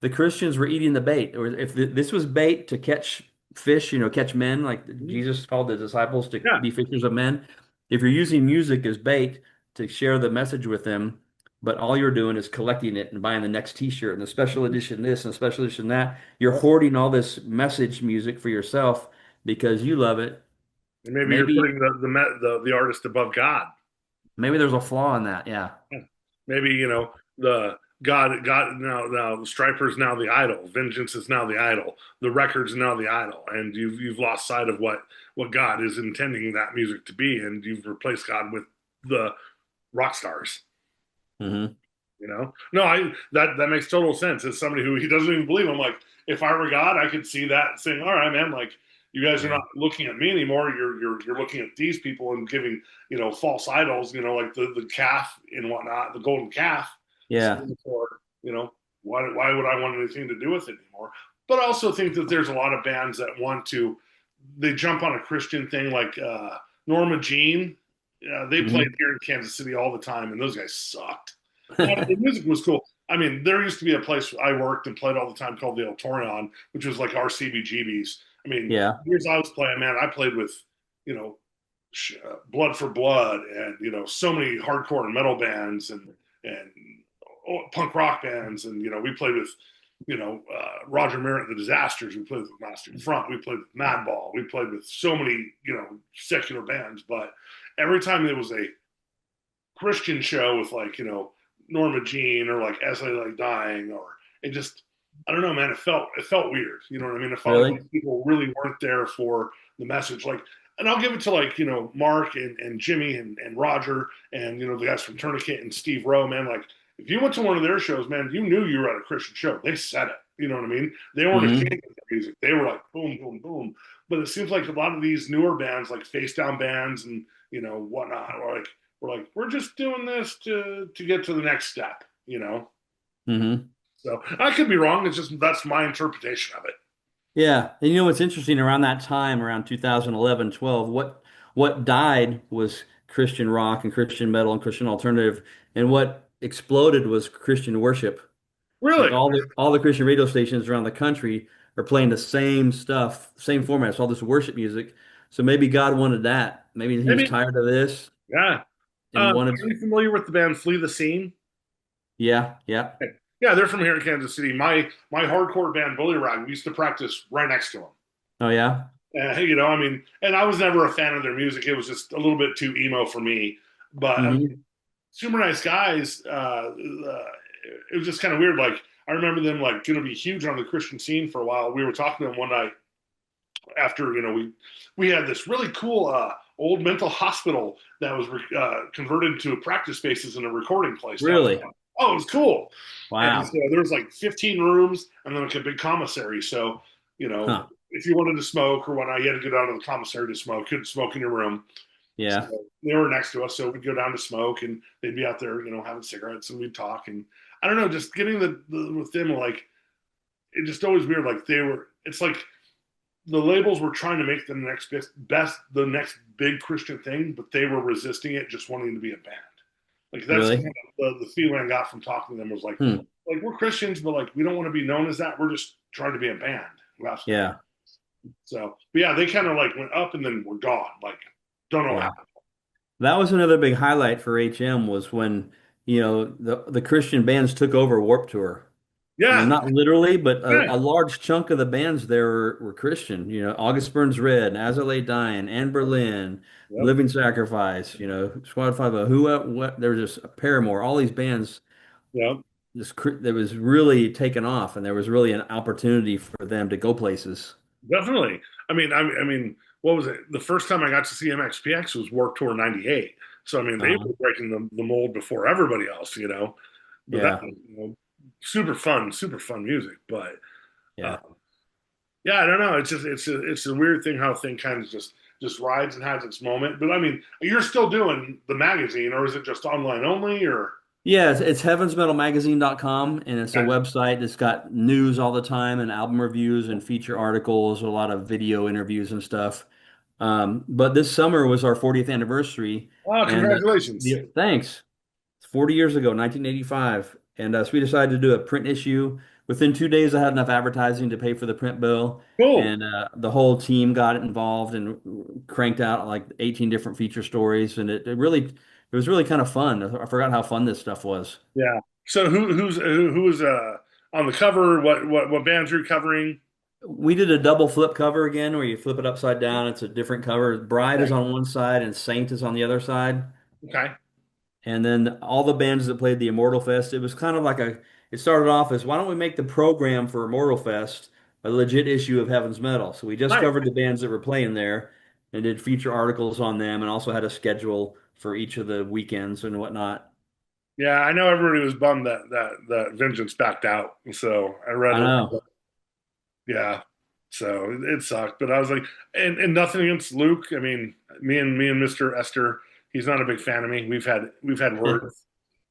the Christians were eating the bait. Or if this was bait to catch fish, catch men, like Mhm. Jesus called the disciples to Yeah. be fishers of men. If you're using music as bait to share the message with them, but all you're doing is collecting it and buying the next t-shirt and the special edition this and the special edition that, you're hoarding all this message music for yourself because you love it. And maybe you're Maybe putting the artist above God. maybe there's a flaw in that. Yeah. Yeah. Maybe the God now the Striper is now the idol. Vengeance is now the idol. The record's now the idol, and you've lost sight of what God is intending that music to be, and you've replaced God with the rock stars. Hmm. No, I that makes total sense. As somebody who he doesn't even believe, I'm like, if I were God, I could see that saying, all right, man, like you guys are Yeah. not looking at me anymore. You're looking at these people and giving false idols. Like the calf and whatnot, the golden calf. Yeah. For why would I want anything to do with it anymore? But I also think that there's a lot of bands that want to they jump on a Christian thing like Norma Jean. They played Hmm. here in Kansas City all the time, and those guys sucked. The music was cool. I mean, there used to be a place I worked and played all the time called the El Torion, which was like our CBGBs. I mean, Yeah. years I was playing, man, I played with you know, Blood for Blood, and so many hardcore and metal bands, and punk rock bands, and we played with Roger Merritt and the Disasters. We played with Master Front. We played with Madball. We played with so many secular bands. But every time there was a Christian show with like Norma Jean or like As I Lay Dying, or it just, I don't know, man. It felt weird. You know what I mean? It felt Really? like people really weren't there for the message. Like, and I'll give it to like Mark and Jimmy and Roger and the guys from Tourniquet and Steve Rowe, man. Like, if you went to one of their shows, man, you knew you were at a Christian show. They said it. You know what I mean? They weren't ashamed Hmm. of their music. They were like boom, boom, boom. But it seems like a lot of these newer bands, like face down bands and whatnot, are like we're just doing this to get to the next step. Hmm. So I could be wrong. It's just that's my interpretation of it. Yeah. And what's interesting around that time, around 2011, 12, what died was Christian rock and Christian metal and Christian alternative, and what exploded was Christian worship. Like Really? all the Christian radio stations around the country are playing the same stuff, same formats, all this worship music. So maybe God wanted that. Maybe he was Maybe. tired of this Yeah. and wanted. Are you familiar with the band Flee the Scene? Yeah, yeah. Yeah, they're from here in Kansas City. My hardcore band Bully Rag, we used to practice right next to them. Oh yeah. I mean, and I was never a fan of their music. It was just a little bit too emo for me. But I Hmm. mean, super nice guys. It was just kind of weird. Like I remember them like going to be huge on the Christian scene for a while. We were talking to them one night after we had this really cool old mental hospital that was converted into practice spaces and a recording place downtown. Really? Oh, it was cool. And Wow. so there was like 15 rooms and then like a big commissary. So Huh. if you wanted to smoke or whatnot, you had to go down to the commissary to smoke. Couldn't smoke in your room. So Yeah. they were next to us, so we'd go down to smoke, and they'd be out there, having cigarettes, and we'd talk. And I don't know, just getting with them, like it just always weird. Like they were, it's like the labels were trying to make the next the next big Christian thing, but they were resisting it, just wanting to be a band. Like that's kind Really? of the feeling I got from talking to them was Hmm. like we're Christians, but like we don't want to be known as that. We're just trying to be a band. Yeah. So, but yeah, they kind of like went up and then were gone. Like, don't know what Yeah. happened. That was another big highlight for HM was when, the Christian bands took over Warped Tour. Yeah, Not literally, but yeah, a large chunk of the bands there were Christian. August Burns Red, As I Lay Dying, Anne Berlin, yep, Living Sacrifice, Squad 5, what, there was just Paramore, all these bands yep. that was really taken off, and there was really an opportunity for them to go places. Definitely. I mean, what was it? The first time I got to see MXPX was Warped Tour '98. So I mean, they Uh-huh. were breaking the mold before everybody else. But that Yeah, was super fun music. But uh, yeah. yeah, I don't know. It's just it's a weird thing how a thing kind of just rides and has its moment. But I mean, you're still doing the magazine, or is it just online only? Or Yeah, it's heavensmetalmagazine.com, and it's a okay, website that's got news all the time and album reviews and feature articles, a lot of video interviews and stuff. But this summer was our 40th anniversary, oh, and congratulations! thanks. It's 40 years ago, 1985, and so we decided to do a print issue. Within 2 days, I had enough advertising to pay for the print bill, Cool. and the whole team got involved and cranked out like 18 different feature stories, and it was really kind of fun. I forgot how fun this stuff was. Yeah. So who was on the cover? What bands are you covering? We did a double flip cover again, where you flip it upside down. It's a different cover. Bride is on one side and Saint is on the other side. Okay. And then all the bands that played the Immortal Fest, it was kind of like it started off as, why don't we make the program for Immortal Fest a legit issue of Heaven's Metal? So we just Nice. covered the bands that were playing there and did feature articles on them and also had a schedule for each of the weekends and whatnot. Yeah, I know everybody was bummed that Vengeance backed out. So I read I a know. yeah. So it sucked, but I was like, and nothing against Luke. I mean, me and Mr. Esther, he's not a big fan of me. We've had words.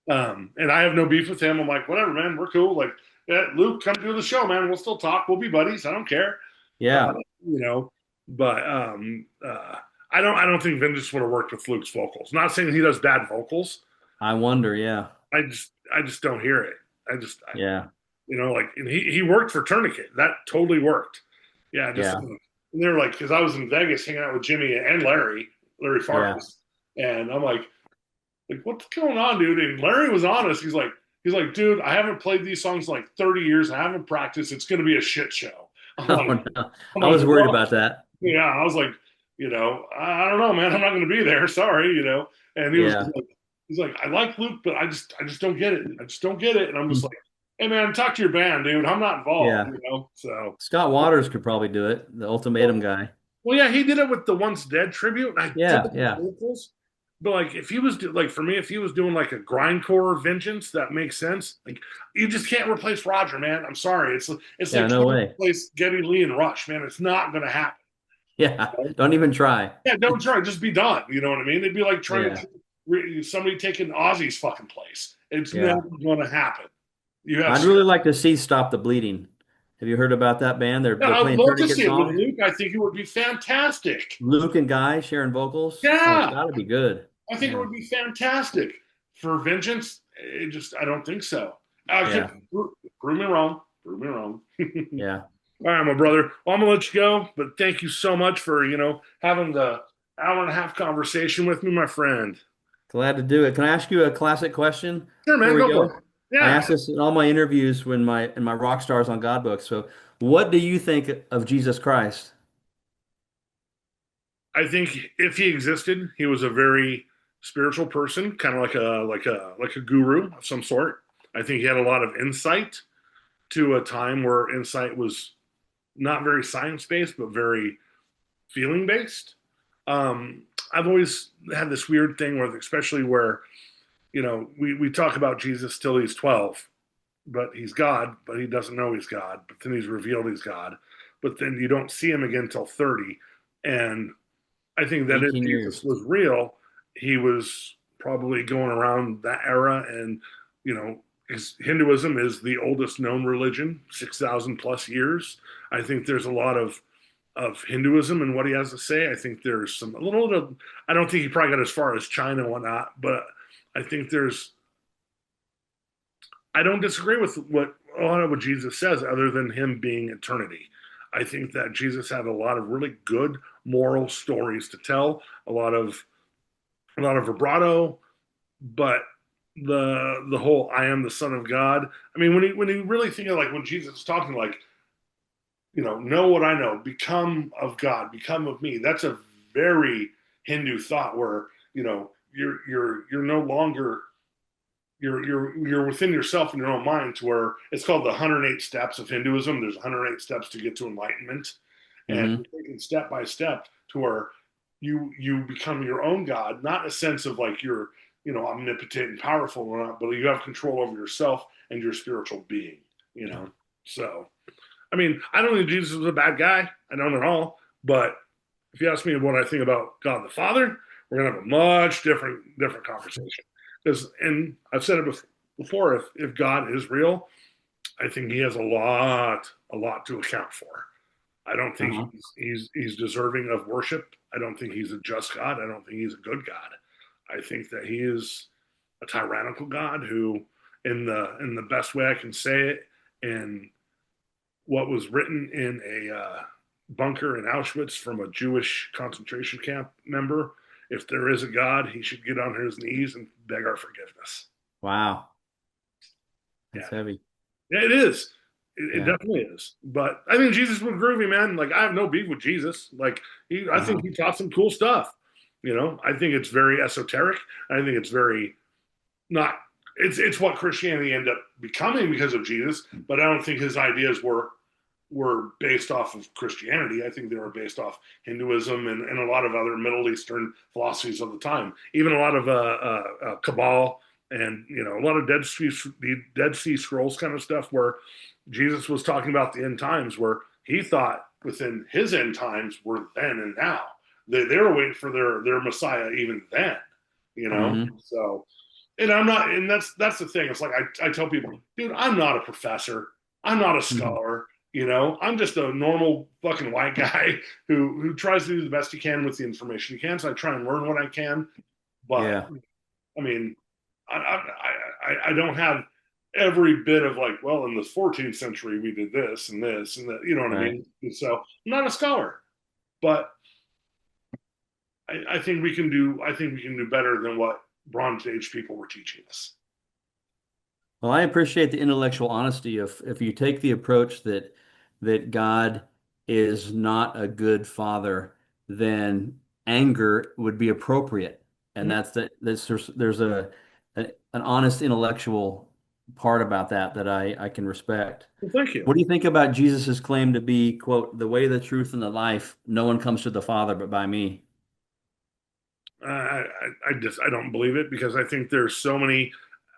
And I have no beef with him. I'm like, whatever, man, we're cool. Like, yeah, Luke, come do the show, man. We'll still talk. We'll be buddies. I don't care. Uh, Yeah, you know, but I don't think Vengeance would have worked with Luke's vocals. Not saying that he does bad vocals. I wonder. Yeah, I just don't hear it. yeah, Like, and he worked for Tourniquet. That totally worked. Yeah, just yeah. And they're like, because I was in Vegas hanging out with Jimmy and Larry Yeah. Farkas, and I'm like, what's going on, dude? And Larry was honest. He's like, dude, I haven't played these songs in like 30 years. And I haven't practiced. It's going to be a shit show. I'm Oh like, no. I'm I like, was worried well, about that. yeah. I was like, I don't know, man. I'm not going to be there. Sorry. And Yeah. he's like, I like Luke, but I just don't get it. I just don't get it. And I'm just like, hey, man, talk to your band, dude. I'm not involved. Yeah. So. Scott Waters could probably do it, the ultimatum guy. Well, yeah, he did it with the Once Dead tribute, and I did Yeah, the yeah. vocals. But like, if he was like for me, if he was doing like a grindcore vengeance, that makes sense. Like, you just can't replace Roger, man. I'm sorry. It's Yeah, like no trying to way. replace Geddy Lee and Rush, man. It's not going to happen. Yeah. Don't even try. Yeah, don't try. Just be done. You know what I mean? It'd be like trying Yeah. to somebody taking Ozzy's fucking place. It's never Yeah. going to happen. You have. I'd really like to see Stop the Bleeding. Have you heard about that band? They're Yeah, they're I'd playing love to tourniquet see it with songs. Luke. I think it would be fantastic. Luke and Guy sharing vocals. Oh, it's Yeah. got to be good. I think it Yeah. would be fantastic for vengeance. I don't think so. I could Yeah. prove me wrong. Prove me wrong. Yeah. All right, my brother. Well, I'm gonna let you go, but thank you so much for having the hour and a half conversation with me, my friend. Glad to do it. Can I ask you a classic question Sure, before man. we Go for it. go? I Yeah, ask this in all my interviews when my in my rock stars on God books. So, what do you think of Jesus Christ? I think if he existed, he was a very spiritual person, kind of like a guru of some sort. I think he had a lot of insight to a time where insight was not very science based, but very feeling based. I've always had this weird thing where, especially where, we talk about Jesus till he's 12, but he's God, but he doesn't know he's God, but then he's revealed he's God, but then you don't see him again till 30. And I think that if 18 Jesus years. was real, he was probably going around that era. And, Hinduism is the oldest known religion, 6,000 plus years. I think there's a lot of Hinduism and what he has to say. I think there's some a little. I don't think he probably got as far as China and whatnot, but I think there's. I don't disagree with what a lot of what Jesus says, other than him being eternity. I think that Jesus had a lot of really good moral stories to tell, a lot of vibrato, but the whole "I am the Son of God." I mean, when you really think of like when Jesus is talking like know what I know, become of God, become of me. That's a very Hindu thought where, you're no longer you're within yourself in your own mind to where it's called the 108 steps of Hinduism. There's 108 steps to get to enlightenment. And Hmm. you're taking step by step to where you become your own God, not in a sense of like you're, omnipotent and powerful or not, but you have control over yourself and your spiritual being, you know. So I mean, I don't think Jesus was a bad guy. I don't at all. But if you ask me what I think about God the Father, we're gonna have a much different conversation. Because, and I've said it before, if God is real, I think He has a lot to account for. I don't think Uh-huh. he's deserving of worship. I don't think He's a just God. I don't think He's a good God. I think that He is a tyrannical God who, in the best way I can say it, and what was written in a bunker in Auschwitz from a Jewish concentration camp member. If there is a God, he should get on his knees and beg our forgiveness. Wow. That's Yeah, heavy. yeah, it is. It Yeah. definitely is. But I think Jesus was groovy, man. Like I have no beef with Jesus. Like I think Uh-huh. he taught some cool stuff. I think it's very esoteric. I think it's very not. It's what Christianity ended up becoming because of Jesus. But I don't think his ideas were based off of Christianity. I think they were based off Hinduism and a lot of other Middle Eastern philosophies of the time. Even a lot of Kabbalah and a lot of Dead Sea Scrolls kind of stuff, where Jesus was talking about the end times, where he thought within his end times were then and now. They were waiting for their Messiah even then. Hmm. So and I'm not, and that's the thing. It's like I tell people, dude, I'm not a professor. I'm not a Hmm. scholar. I'm just a normal fucking white guy who tries to do the best he can with the information he can. So I try and learn what I can. But Yeah. I mean, I don't have every bit of like, well, in the 14th century we did this and this and that. You know what I Right. mean? And so I'm not a scholar. but I think we can do. I think we can do better than what Bronze Age people were teaching us. Well, I appreciate the intellectual honesty of if you take the approach that God is not a good father, then anger would be appropriate. And there's an honest intellectual part about that I can respect. Well, thank you. What do you think about Jesus's claim to be, quote, the way, the truth, and the life? No one comes to the Father but by me. I don't believe it because I think there were so many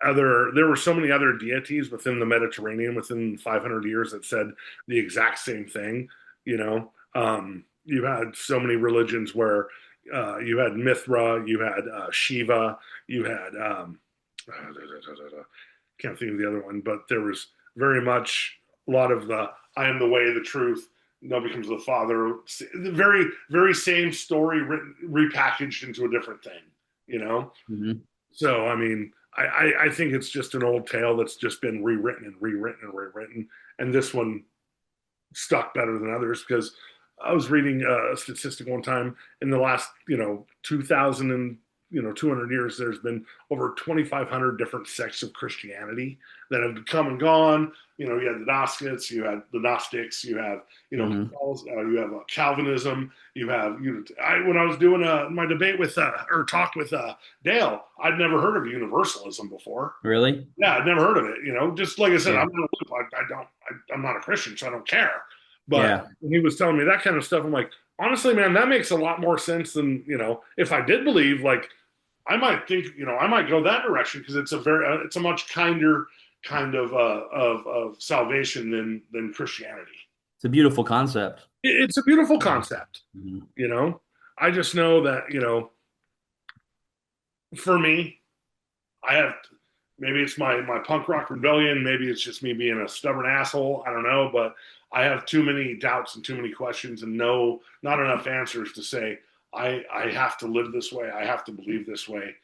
other deities within the Mediterranean within 500 years that said the exact same thing. You know, you had so many religions where you had Mithra, you had Shiva, you had can't think of the other one, but there was very much a lot of the I am the way, the truth. Nobody comes to the Father. The very, very same story written, repackaged into a different thing. You know, Hmm. so I mean, I think it's just an old tale that's just been rewritten and rewritten and rewritten, and this one stuck better than others because I was reading a statistic one time in the last 2000 and 200 years there's been over 2500 different sects of Christianity that have come and gone. You had the Gnostics, you had the Gnostics, you have Hmm. you have Calvinism, you have when I was doing my debate with or talk with Dale, I'd never heard of universalism before. Really? Yeah, I'd never heard of it. Just like I said, Yeah. I'm not a Christian, so I don't care. But Yeah. when he was telling me that kind of stuff, I'm like, honestly, man, that makes a lot more sense than if I did believe, like, I might think, I might go that direction because it's a much kinder kind of salvation than Christianity. It's a beautiful concept. It's a beautiful concept. Mhm. You know, I just know that for me, I have maybe it's my punk rock rebellion, maybe it's just me being a stubborn asshole. I don't know, but I have too many doubts and too many questions and not enough answers to say I have to live this way. I have to believe this way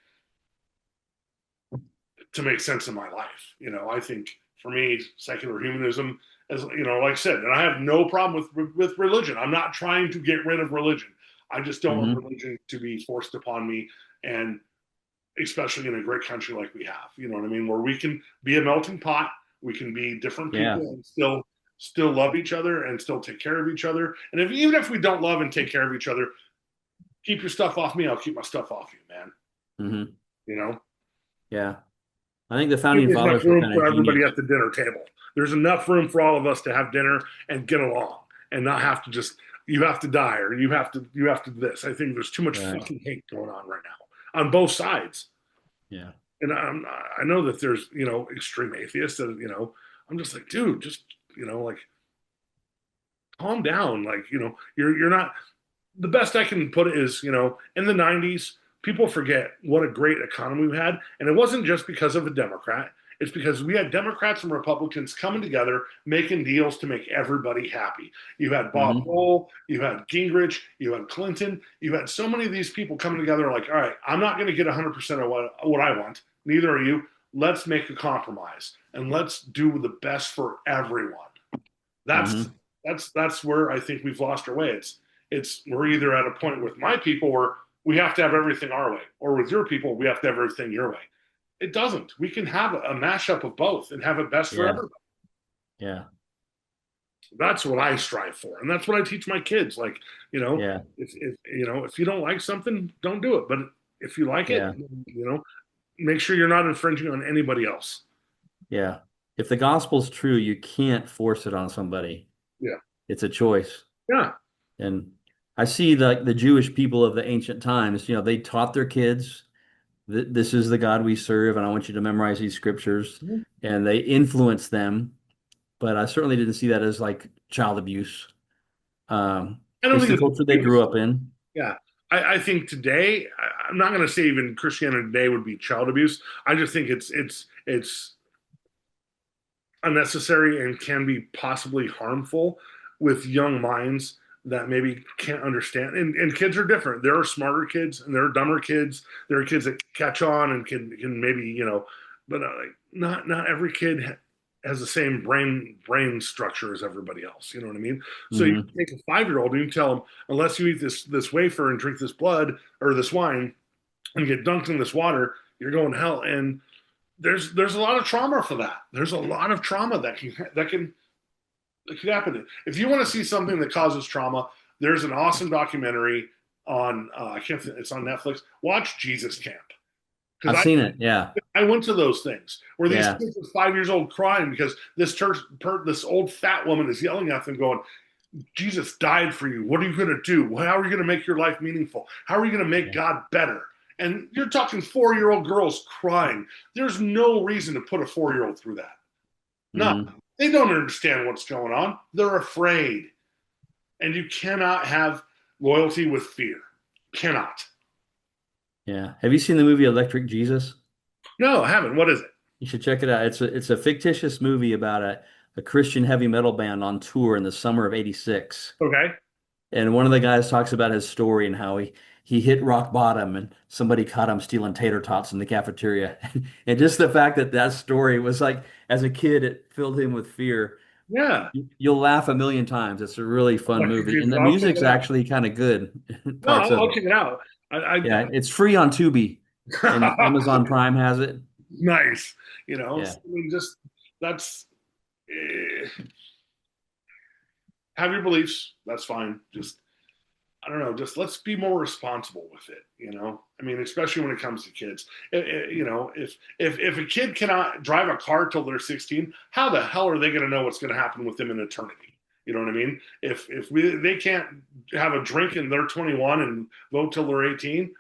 to make sense of my life. I think for me, secular humanism, as like I said, and I have no problem with religion. I'm not trying to get rid of religion. I just don't want Hmm. religion to be forced upon me, and especially in a great country like we have. You know what I mean? Where we can be a melting pot, we can be different Yeah. people and still love each other and still take care of each other. And even if we don't love and take care of each other, keep your stuff off me. I'll keep my stuff off you, man. Hmm. You know, Yeah. I think the founding there's enough fathers were room kind of for everybody genius. at the dinner table. There's enough room for all of us to have dinner and get along and not have to just you have to die or you have to this. I think there's too much Right. fucking hate going on right now on both sides. Yeah. And I know that there's extreme atheists that I'm just like, dude, just like calm down. Like you're not. The best I can put it is in the '90s, people forget what a great economy we had, and it wasn't just because of a Democrat. It's because we had Democrats and Republicans coming together, making deals to make everybody happy. You had Bob Hmm. Dole, you had Gingrich, you had Clinton, you had so many of these people coming together. Like, all right, I'm not going to get 100% of what I want. Neither are you. Let's make a compromise and let's do the best for everyone. That's Hmm. that's where I think we've lost our way. It's we're either at a point with my people where we have to have everything our way, or with your people we have to have everything your way. It doesn't. We can have a mashup of both and have it best for Yeah. everybody. Yeah. That's what I strive for, and that's what I teach my kids. Like, Yeah. if you don't like something, don't do it. But if you like it, Yeah. make sure you're not infringing on anybody else. Yeah. If the gospel's true, you can't force it on somebody. Yeah, It's a choice. yeah, And I see the Jewish people of the ancient times, they taught their kids that this is the God we serve, and I want you to memorize these scriptures. Mhm. And they influenced them, but I certainly didn't see that as like child abuse. I don't It's think the it's culture they grew abuse. up in. Yeah. I think today, I'm not going to say even Christianity today would be child abuse. I just think it's unnecessary and can be possibly harmful with young minds that maybe can't understand. And kids are different. There are smarter kids and there are dumber kids. There are kids that catch on and can maybe but like not every kid. has the same brain structure as everybody else. You know what I mean? So you Hmm. take a 5-year old and you tell them, unless you eat this wafer and drink this blood or this wine and get dunked in this water, you're going to hell. And there's a lot of trauma for that. There's a lot of trauma that can happen. If you want to see something that causes trauma, there's an awesome documentary on I can't. It's on Netflix. Watch Jesus Camp I've because seen it. Yeah. I went to those things where these Yeah. kids are 5 years old crying because this old fat woman is yelling at them, going, "Jesus died for you. What are you going to do? How are you going to make your life meaningful? How are you going to make Yeah. God better?" And you're talking 4-year-old girls crying. There's no reason to put a 4-year-old through that. No, Hmm. they don't understand what's going on. They're afraid. And you cannot have loyalty with fear. Cannot. Yeah. Have you seen the movie Electric Jesus? No, I haven't. What is it? You should check it out. It's a fictitious movie about a Christian heavy metal band on tour in the summer of '86. Okay. And one of the guys talks about his story and how he hit rock bottom and somebody caught him stealing tater tots in the cafeteria. And just the fact that that story was like, as a kid, it filled him with fear. Yeah. You'll laugh a million times. It's a really fun Electric movie. Jesus. And the I'll check music's it out. actually kind of good, No, parts of I'll it. check it out. Yeah, it's free on Tubi and Amazon Prime has it. Nice. You know, Yeah. I mean, just that's eh, have your beliefs. That's fine. Just I don't know. Just let's be more responsible with it. You know, I mean, especially when it comes to kids. You know, if a kid cannot drive a car till they're 16, how the hell are they going to know what's going to happen with them in eternity? You know what I mean? If they can't have a drink and they're 21 and vote till they're 18,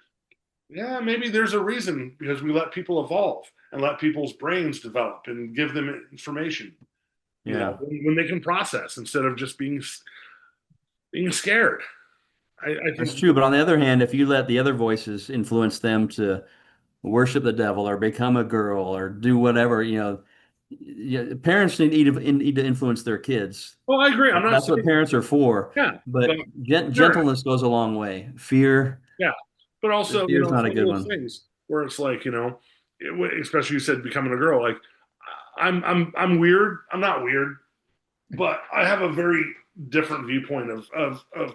yeah, maybe there's a reason because we let people evolve and let people's brains develop and give them information. You know, Yeah. when they can process instead of just being scared. I That's think. true. But on the other hand, if you let the other voices influence them to worship the devil or become a girl or do whatever, yeah, parents need to influence their kids. Oh, I agree. I'm not That's what saying parents are for. yeah, but But sure, gentleness goes a long way. Fear, yeah, but also fear is it's not a one of good those one. things where it's like especially you said becoming a girl. Like I'm weird. I'm not weird, but I have a very different viewpoint of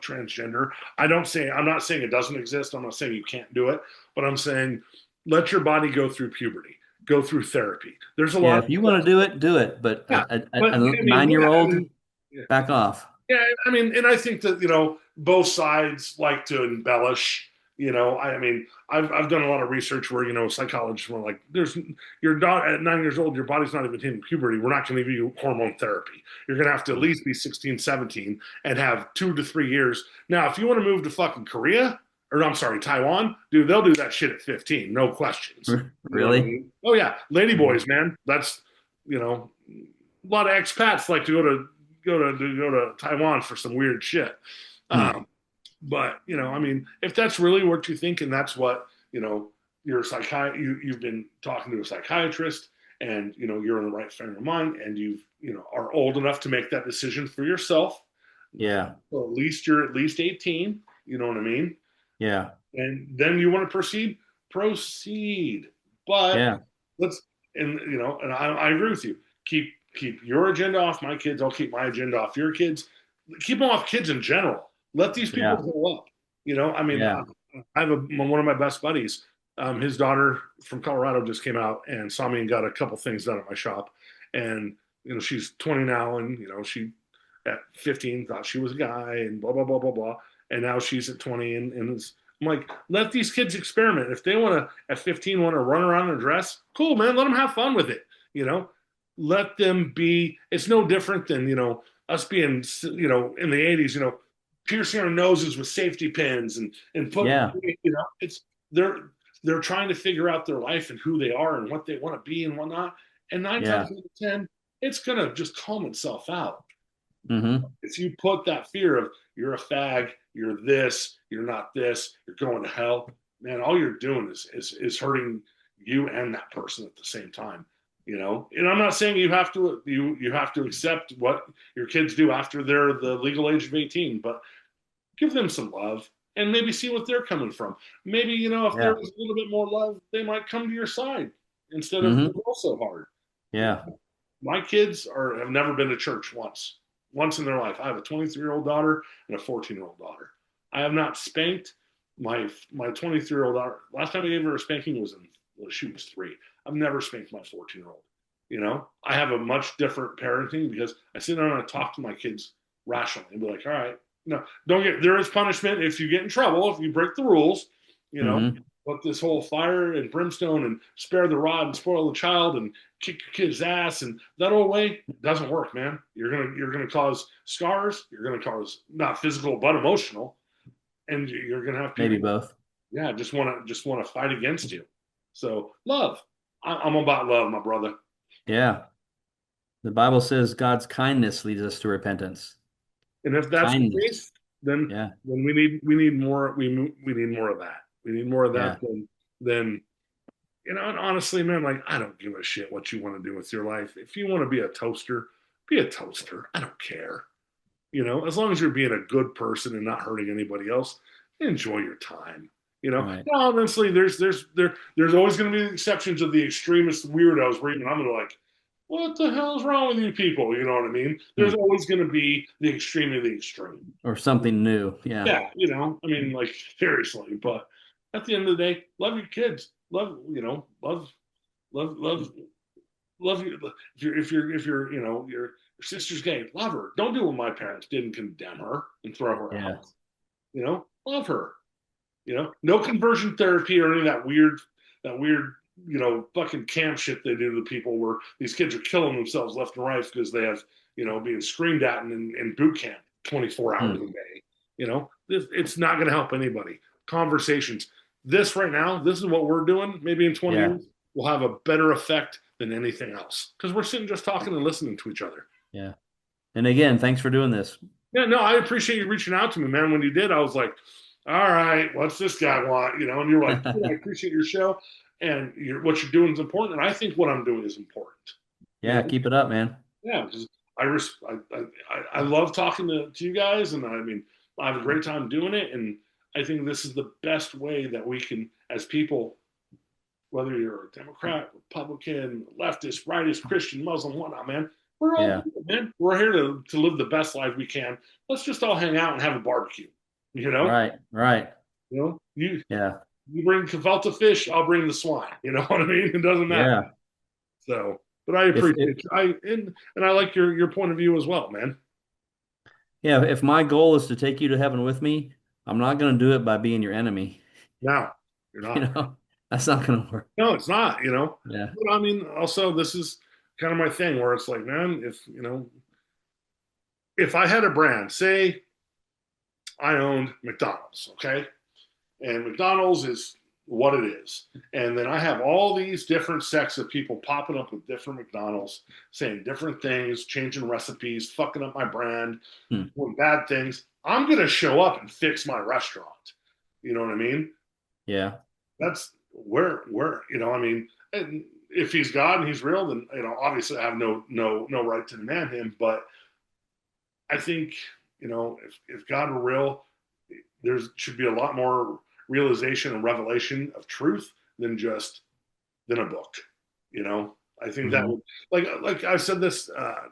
transgender. I'm not saying it doesn't exist. I'm not saying you can't do it, but I'm saying let your body go through puberty, go through therapy. There's a Yeah, lot of if you want to do it, do it. But yeah, but a I mean, yeah, I 9-year-old, mean, yeah. back off. Yeah, I mean, and I think that both sides like to embellish. I mean, I've done a lot of research where psychologists were like, "There's your daughter at 9 years old, your body's not even hitting puberty. We're not going to give you hormone therapy. You're going to have to at least be 16, 17, and have 2 to 3 years. Now, if you want to move to fucking Korea, or I'm sorry, Taiwan, dude, they'll do that shit at 15, no questions. You know what I Really? mean? Oh yeah, ladyboys, man. That's a lot of expats like to go to Taiwan for some weird shit. Hmm. Um, but I mean, if that's really what you think, and that's what you're you've been talking to a psychiatrist, and you're in the right frame of mind, and are old enough to make that decision for yourself. Yeah. So at least you're at least 18. You know what I mean? Yeah. And then you want to proceed. But Yeah. let's and I agree with you. Keep your agenda off my kids. I'll keep my agenda off your kids. Keep them off kids in general. Let these people Yeah. grow up. I mean, Yeah. I have one of my best buddies. His daughter from Colorado just came out and saw me and got a couple things done at my shop. And she's 20 now, and she at 15 thought she was a guy, and blah blah blah blah blah. And now she's at 20, and I'm like, let these kids experiment. If they want to, at 15, want to run around in a dress, cool, man. Let them have fun with it. Let them be. It's no different than us being in the 80s. Piercing our noses with safety pins and put Yeah. it's they're trying to figure out their life and who they are and what they want to be and whatnot. And nine Yeah. times out of 10, it's gonna just calm itself out. Hmm. If you put that fear of you're a fag, you're this, you're not this, you're going to hell, man, all you're doing is hurting you and that person at the same time. And I'm not saying you have to accept what your kids do after they're the legal age of 18, but give them some love and maybe see what they're coming from. Maybe if there Yeah. was a little bit more love, they might come to your side instead of the Hmm. girl so hard. Yeah. My kids are have never been to church once in their life. I have a 23-year-old daughter and a 14-year-old daughter. I have not spanked my 23-year-old daughter. Last time I gave her a spanking was well, she was 3. I've never spanked my 14-year-old. I have a much different parenting because I sit down and I talk to my kids rationally and be like, all right, no, don't get there is punishment if you get in trouble, if you break the rules, you know. Hmm. But this whole fire and brimstone and spare the rod and spoil the child and kick your kid's ass and that old way doesn't work, man. You're gonna cause scars. You're gonna cause not physical but emotional, and you're gonna have Maybe people, both. yeah, just wanna fight against you. So love. I'm about love, my brother. Yeah. The Bible says God's kindness leads us to repentance. And if that's the Kindness. case, then Yeah. we need more we need more of that. We need more of that Yeah. than and honestly, man, like I don't give a shit what you want to do with your life. If you want to be a toaster. I don't care. As long as you're being a good person and not hurting anybody else, enjoy your time. Right. Now, honestly, there's always going to be exceptions of the extremist weirdos where even I'm going to like, what the hell is wrong with you people? You know what I mean? There's Hmm. always going to be the extreme of the extreme. Or something new. Yeah. Yeah, I mean, like seriously. But at the end of the day, love your kids. Love, love you. Your sister's gay, love her. Don't do what my parents did and condemn her and throw her Yeah. out. Love her. No conversion therapy or any of that weird, fucking camp shit they do to people where these kids are killing themselves left and right because they have, being screamed at in boot camp 24 hours a Hmm. day. It's not going to help anybody. Conversations. This right now, this is what we're doing. Maybe in 20 Yeah. years, will have a better effect than anything else because we're sitting just talking and listening to each other. Yeah. And again, thanks for doing this. Yeah, no, I appreciate you reaching out to me, man. When you did, I was like, all right, what's this guy want? And you're like, I appreciate your show and what you're doing is important. And I think what I'm doing is important. You Yeah. know, Keep it up, man. yeah, because I love talking to you guys. And I mean, I have a great time doing it. And I think this is the best way that we can, as people, whether you're a Democrat, Republican, leftist, rightist, Christian, Muslim, whatnot, man. We're all Yeah. people, man. We're here to live the best life we can. Let's just all hang out and have a barbecue. You know, Right. Right. you Yeah. you bring gefilte fish, I'll bring the swine. You know what I mean? It doesn't matter. Yeah. So, but I If appreciate you. And I like your point of view as well, man. yeah, if my goal is to take you to heaven with me, I'm not going to do it by being your enemy. No, you're You not. know, that's not going to work. No, it's not. Yeah. But I mean, also this is kind of my thing where it's like, man, if I had a brand, say I owned McDonald's, okay? And McDonald's is what it is. And then I have all these different sects of people popping up with different McDonald's, saying different things, changing recipes, fucking up my brand, Hmm. doing bad things. I'm going to show up and fix my restaurant. You know what I mean? Yeah. That's I mean, and if he's God and he's real, then, obviously I have no right to demand him. But I think, if God were real, there should be a lot more realization and revelation of truth than a book. You know, I think that Hmm. would like I said this. I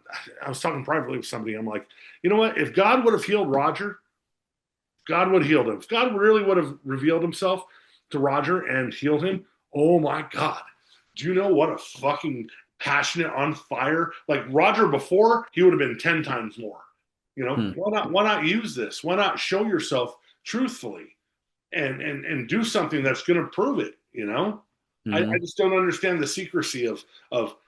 was talking privately with somebody. I'm like, you know what? If God would have healed Roger, God would have healed him. If God really would have revealed himself to Roger and healed him, oh my God. Do you know what a fucking passionate, on fire? Like Roger before, he would have been 10 times more. Hmm. Why not use this? Why not show yourself truthfully and do something that's going to prove it? I Hmm. just don't understand the secrecy of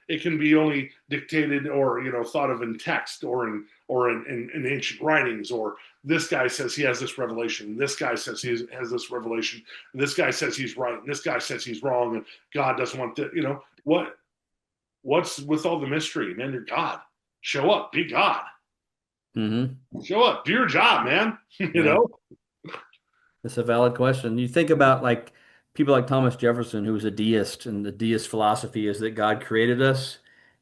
it can be only dictated or thought of in text or in ancient writings, or this guy says he has this revelation, this guy says he has this revelation, and this guy says he's right, and this guy says he's wrong, and God doesn't want that. What's with all the mystery? Man, you're God. Show up, be God. Hmm. Show up, do your job, man. you Yeah. know It's a valid question. You think about like people like Thomas Jefferson, who was a deist, and the deist philosophy is that God created us,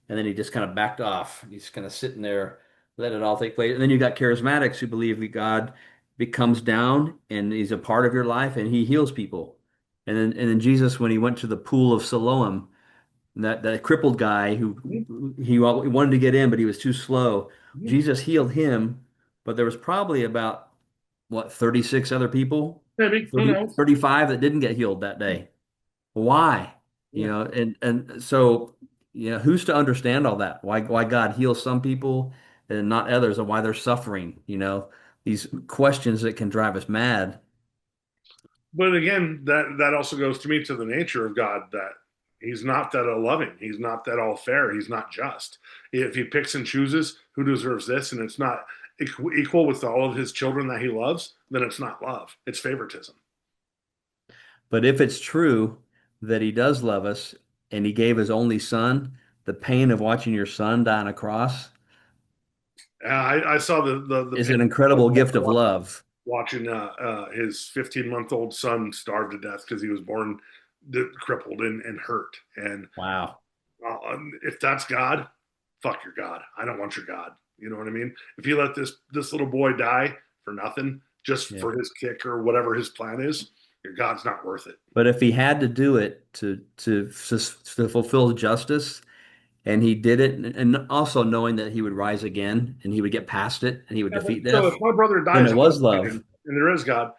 and then he just kind of backed off. He's kind of sitting there, let it all take place. And then you got charismatics who believe that God comes down and he's a part of your life and he heals people. And then Jesus, when he went to the pool of Siloam, that crippled guy who Mhm. he wanted to get in, but he was too slow. Mhm. Jesus healed him, but there was probably about what 36 other people, Maybe, who 30, knows? 35 that didn't get healed that day. Why? Yeah. And so who's to understand all that? Why God heals some people and not others, and why they're suffering? These questions that can drive us mad. But again, that also goes to me to the nature of God, that he's not that all loving. He's not that all fair. He's not just. If he picks and chooses who deserves this, and it's not equal with all of his children that he loves, then it's not love. It's favoritism. But if it's true that he does love us and he gave his only son, the pain of watching your son die on a cross I saw the is pain an incredible gift of watching love. his 15-month-old son starve to death because he was born crippled and hurt. And Wow. if that's God, fuck your God. I don't want your God. You know what I mean? If you let this little boy die for nothing, just Yeah. for his kick or whatever his plan is, your God's not worth it. But if he had to do it to fulfill justice, and he did it, and also knowing that he would rise again and he would get past it and he would Yeah, but defeat so if death, my brother then dies it and was love. there is God,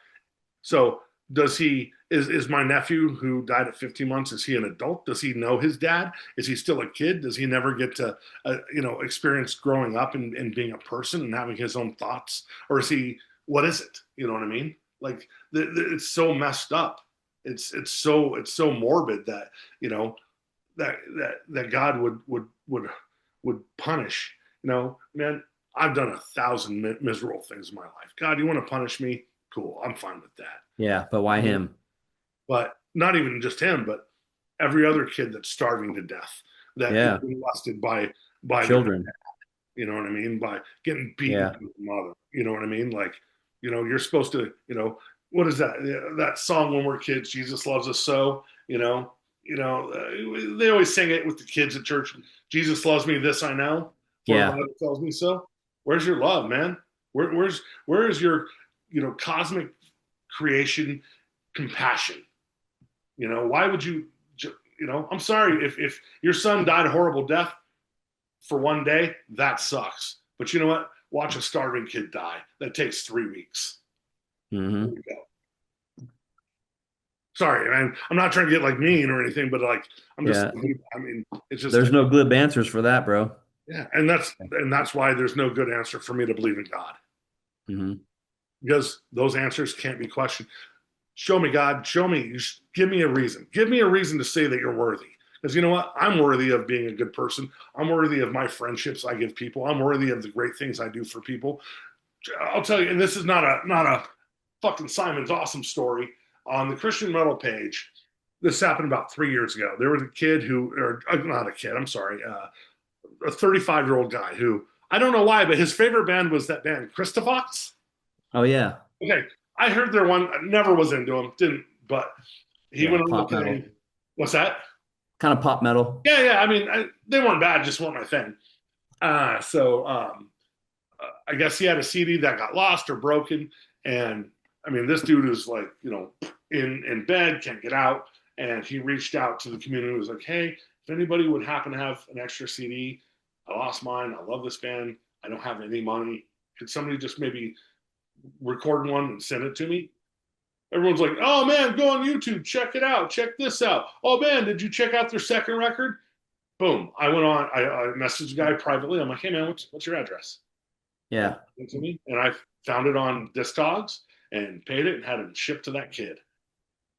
so does he? Is my nephew who died at 15 months? Is he an adult? Does he know his dad? Is he still a kid? Does he never get to experience growing up and being a person and having his own thoughts? Or is he? What is it? You know what I mean? Like it's so messed up. It's so morbid that that God would punish. Man, I've done 1,000 miserable things in my life. God, you want to punish me? Cool, I'm fine with that. Yeah, but why him? But not even just him, but every other kid that's starving to death, that is Yeah, molested by their, children. you know what I mean, by getting beaten Yeah, by their mother. You know what I mean? Like, you're supposed to, what is that song when we're kids? Jesus loves us so. They always sing it with the kids at church. Jesus loves me, this I know, for the yeah. Bible tells me so. Where's your love, man? Where is your cosmic creation compassion? Why would you? I'm sorry if your son died a horrible death for one day, that sucks. But you know what? Watch a starving kid die. That takes 3 weeks. There Hmm. we go. Sorry, man. I'm not trying to get like mean or anything, but like I'm just. Yeah. I mean, it's just There's no good answers for that, bro. yeah, and that's why there's no good answer for me to believe in God, Hmm. because those answers can't be questioned. Show me, God. Show me. Give me a reason. Give me a reason to say that you're worthy. Because you know what? I'm worthy of being a good person. I'm worthy of my friendships I give people. I'm worthy of the great things I do for people. I'll tell you, and this is not a fucking Simon's Awesome story. On the Christian Metal page, this happened about 3 years ago. There was a kid or not a kid, I'm sorry, a 35-year-old guy who, I don't know why, but his favorite band was that band, Christofox. Oh yeah. Okay, I heard their one, never was into them, didn't, but he Yeah. went on the Pop metal. thing. What's that? Kind of pop metal. Yeah, yeah. I mean, they weren't bad, just weren't my thing. I guess he had a CD that got lost or broken, and I mean, this dude is like, in bed, can't get out, and he reached out to the community. He was like, "Hey, if anybody would happen to have an extra CD, I lost mine. I love this band. I don't have any money. Could somebody just maybe record one and send it to me?" Everyone's like, "Oh man, go on YouTube, check it out, check this out. Oh man, did you check out their second record?" Boom. I went on. I messaged the guy privately. I'm like, "Hey man, what's your address?" Yeah. To me, and I found it on Discogs and paid it and had it shipped to that kid.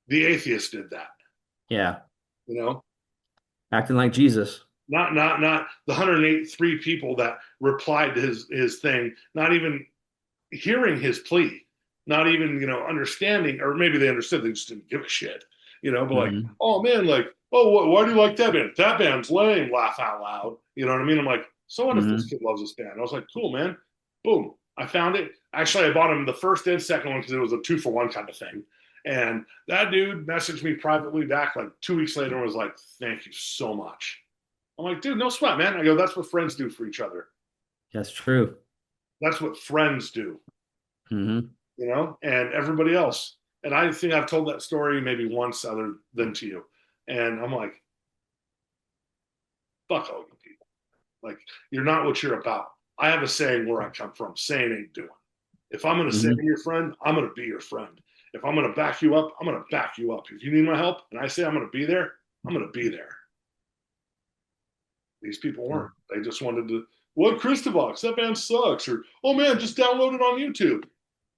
The atheist did that. Yeah. You know, Acting like Jesus. not the 183 people that replied to his thing. Not even hearing his plea. Not even understanding, or maybe they understood. They just didn't give a shit. But like, Hmm. oh man, like, oh, why do you like that band? That band's lame. Laugh out loud. You know what I mean? I'm like, so what if this Hmm. kid loves this band? I was like, cool, man. Boom. I found it. Actually, I bought him the first and second one because it was a 2-for-1 kind of thing. And that dude messaged me privately back like 2 weeks later and was like, thank you so much. I'm like, dude, no sweat, man. I go, that's what friends do for each other. That's true. That's what friends do, Hmm. and everybody else. And I think I've told that story maybe once other than to you. And I'm like, Fuck all you people. Like, you're not what you're about. I have a saying where I come from. Saying ain't doing. If I'm going to say Hmm. I'm your friend, I'm going to be your friend. If I'm going to back you up, I'm going to back you up. If you need my help and I say I'm going to be there, I'm going to be there. These people Yeah. weren't. They just wanted to, what Christovox? That band sucks. Or, oh man, just download it on YouTube.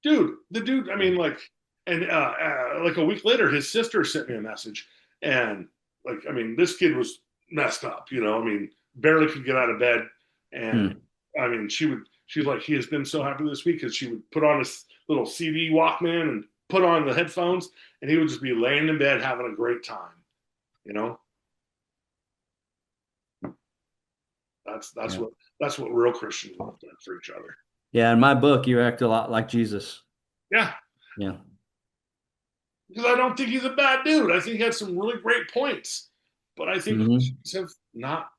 Dude, the dude, I mean, like, and like a week later, his sister sent me a message. And, like, I mean, this kid was messed up, you know, I mean, barely could get out of bed. And, Hmm. I mean, she's like, he has been so happy this week because she would put on his little CD Walkman and put on the headphones, and he would just be laying in bed having a great time, you know? That's Yeah. what real Christians want for each other. Yeah. In my book, you act a lot like Jesus. Yeah, Yeah. because I don't think he's a bad dude. I think he had some really great points, but I think Hmm. Christians have not.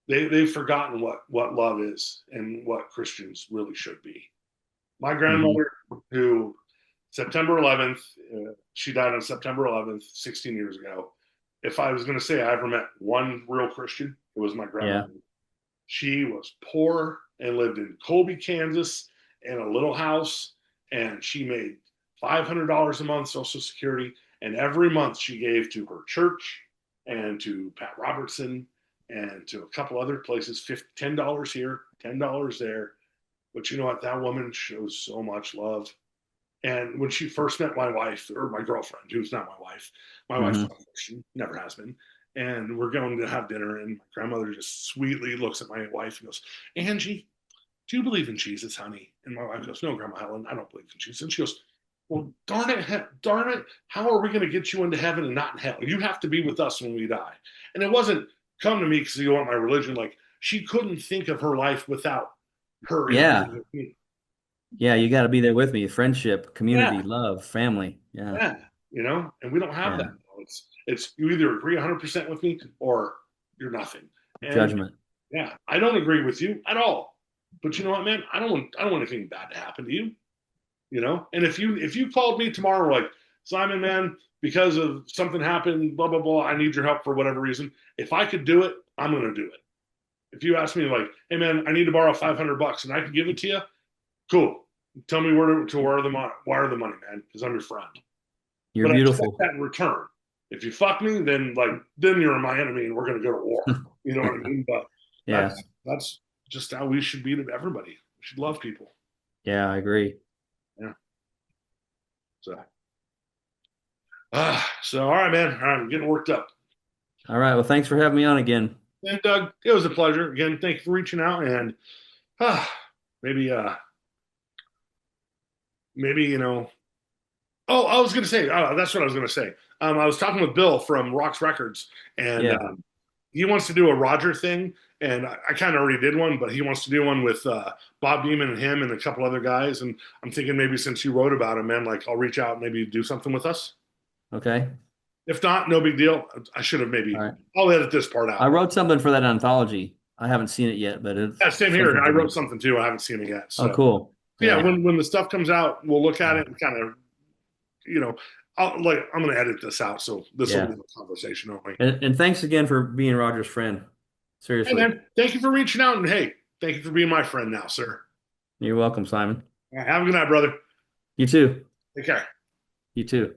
They've forgotten what love is and what Christians really should be. My Hmm. grandmother, who September 11th, she died on September 11th, 16 years ago. If I was going to say I ever met one real Christian, it was my Yeah. grandmother. She was poor and lived in Colby, Kansas, in a little house, and she made $500 a month Social Security, and every month she gave to her church and to Pat Robertson and to a couple other places, $10 here, $10 there. But you know what? That woman shows so much love. And when she first met my wife, or my girlfriend, who's not my wife's Hmm. not a Christian, never has been. And we're going to have dinner, and my grandmother just sweetly looks at my wife and goes, Angie, do you believe in Jesus, honey? And my wife goes, no, Grandma Helen, I don't believe in Jesus. And she goes, well, darn it, how are we going to get you into heaven and not in hell? You have to be with us when we die. And it wasn't come to me because you want my religion. Like, she couldn't think of her life without her in heaven Yeah. with me. Yeah. You got to be there with me. Friendship, Yeah, community, love, family. Yeah. yeah, and we don't have that. Yeah. It's you either agree 100% with me or you're nothing. And Judgment. yeah, I don't agree with you at all. But you know what, man? I don't want anything bad to happen to you. And if you called me tomorrow, like, Simon, man, because of something happened, blah blah blah, I need your help for whatever reason. If I could do it, I'm gonna do it. If you ask me, like, hey man, I need to borrow $500 and I can give it to you, cool. Tell me where to wire the money, man, because I'm your friend. You're But I expect beautiful. that in return. If you fuck me, then you're my enemy and we're gonna go to war. You know what I mean? But Yeah. that's just how we should be to everybody. We should love people. Yeah. I agree. Yeah. So so all right, man. All right, I'm getting worked up. All right. Well, thanks for having me on again. And Doug, it was a pleasure. Again, thank you for reaching out and uh, maybe maybe oh, I was gonna say, that's what I was gonna say. I was talking with Bill from Rocks Records, and Yeah. he wants to do a Roger thing, and I kind of already did one, but he wants to do one with Bob Beeman and him and a couple other guys. And I'm thinking maybe since you wrote about him, man, like, I'll reach out and maybe do something with us. Okay. If not, no big deal. I should have All maybe. right. I'll edit this part I out. But wrote something for that anthology. I haven't seen it yet, but it's yeah, same here. something I for wrote them. something too. I haven't seen it yet. Oh, So cool. yeah, Yeah. when the stuff comes out, we'll look at Yeah. it and kind of you know, I'm going to edit this out, so this will be Yeah. a conversation only. And thanks again for being Roger's friend. Hey, Seriously. man, thank you for reaching out, and hey, thank you for being my friend now, sir. You're welcome, Simon. All right, have a good night, brother. You too. Take care. You too.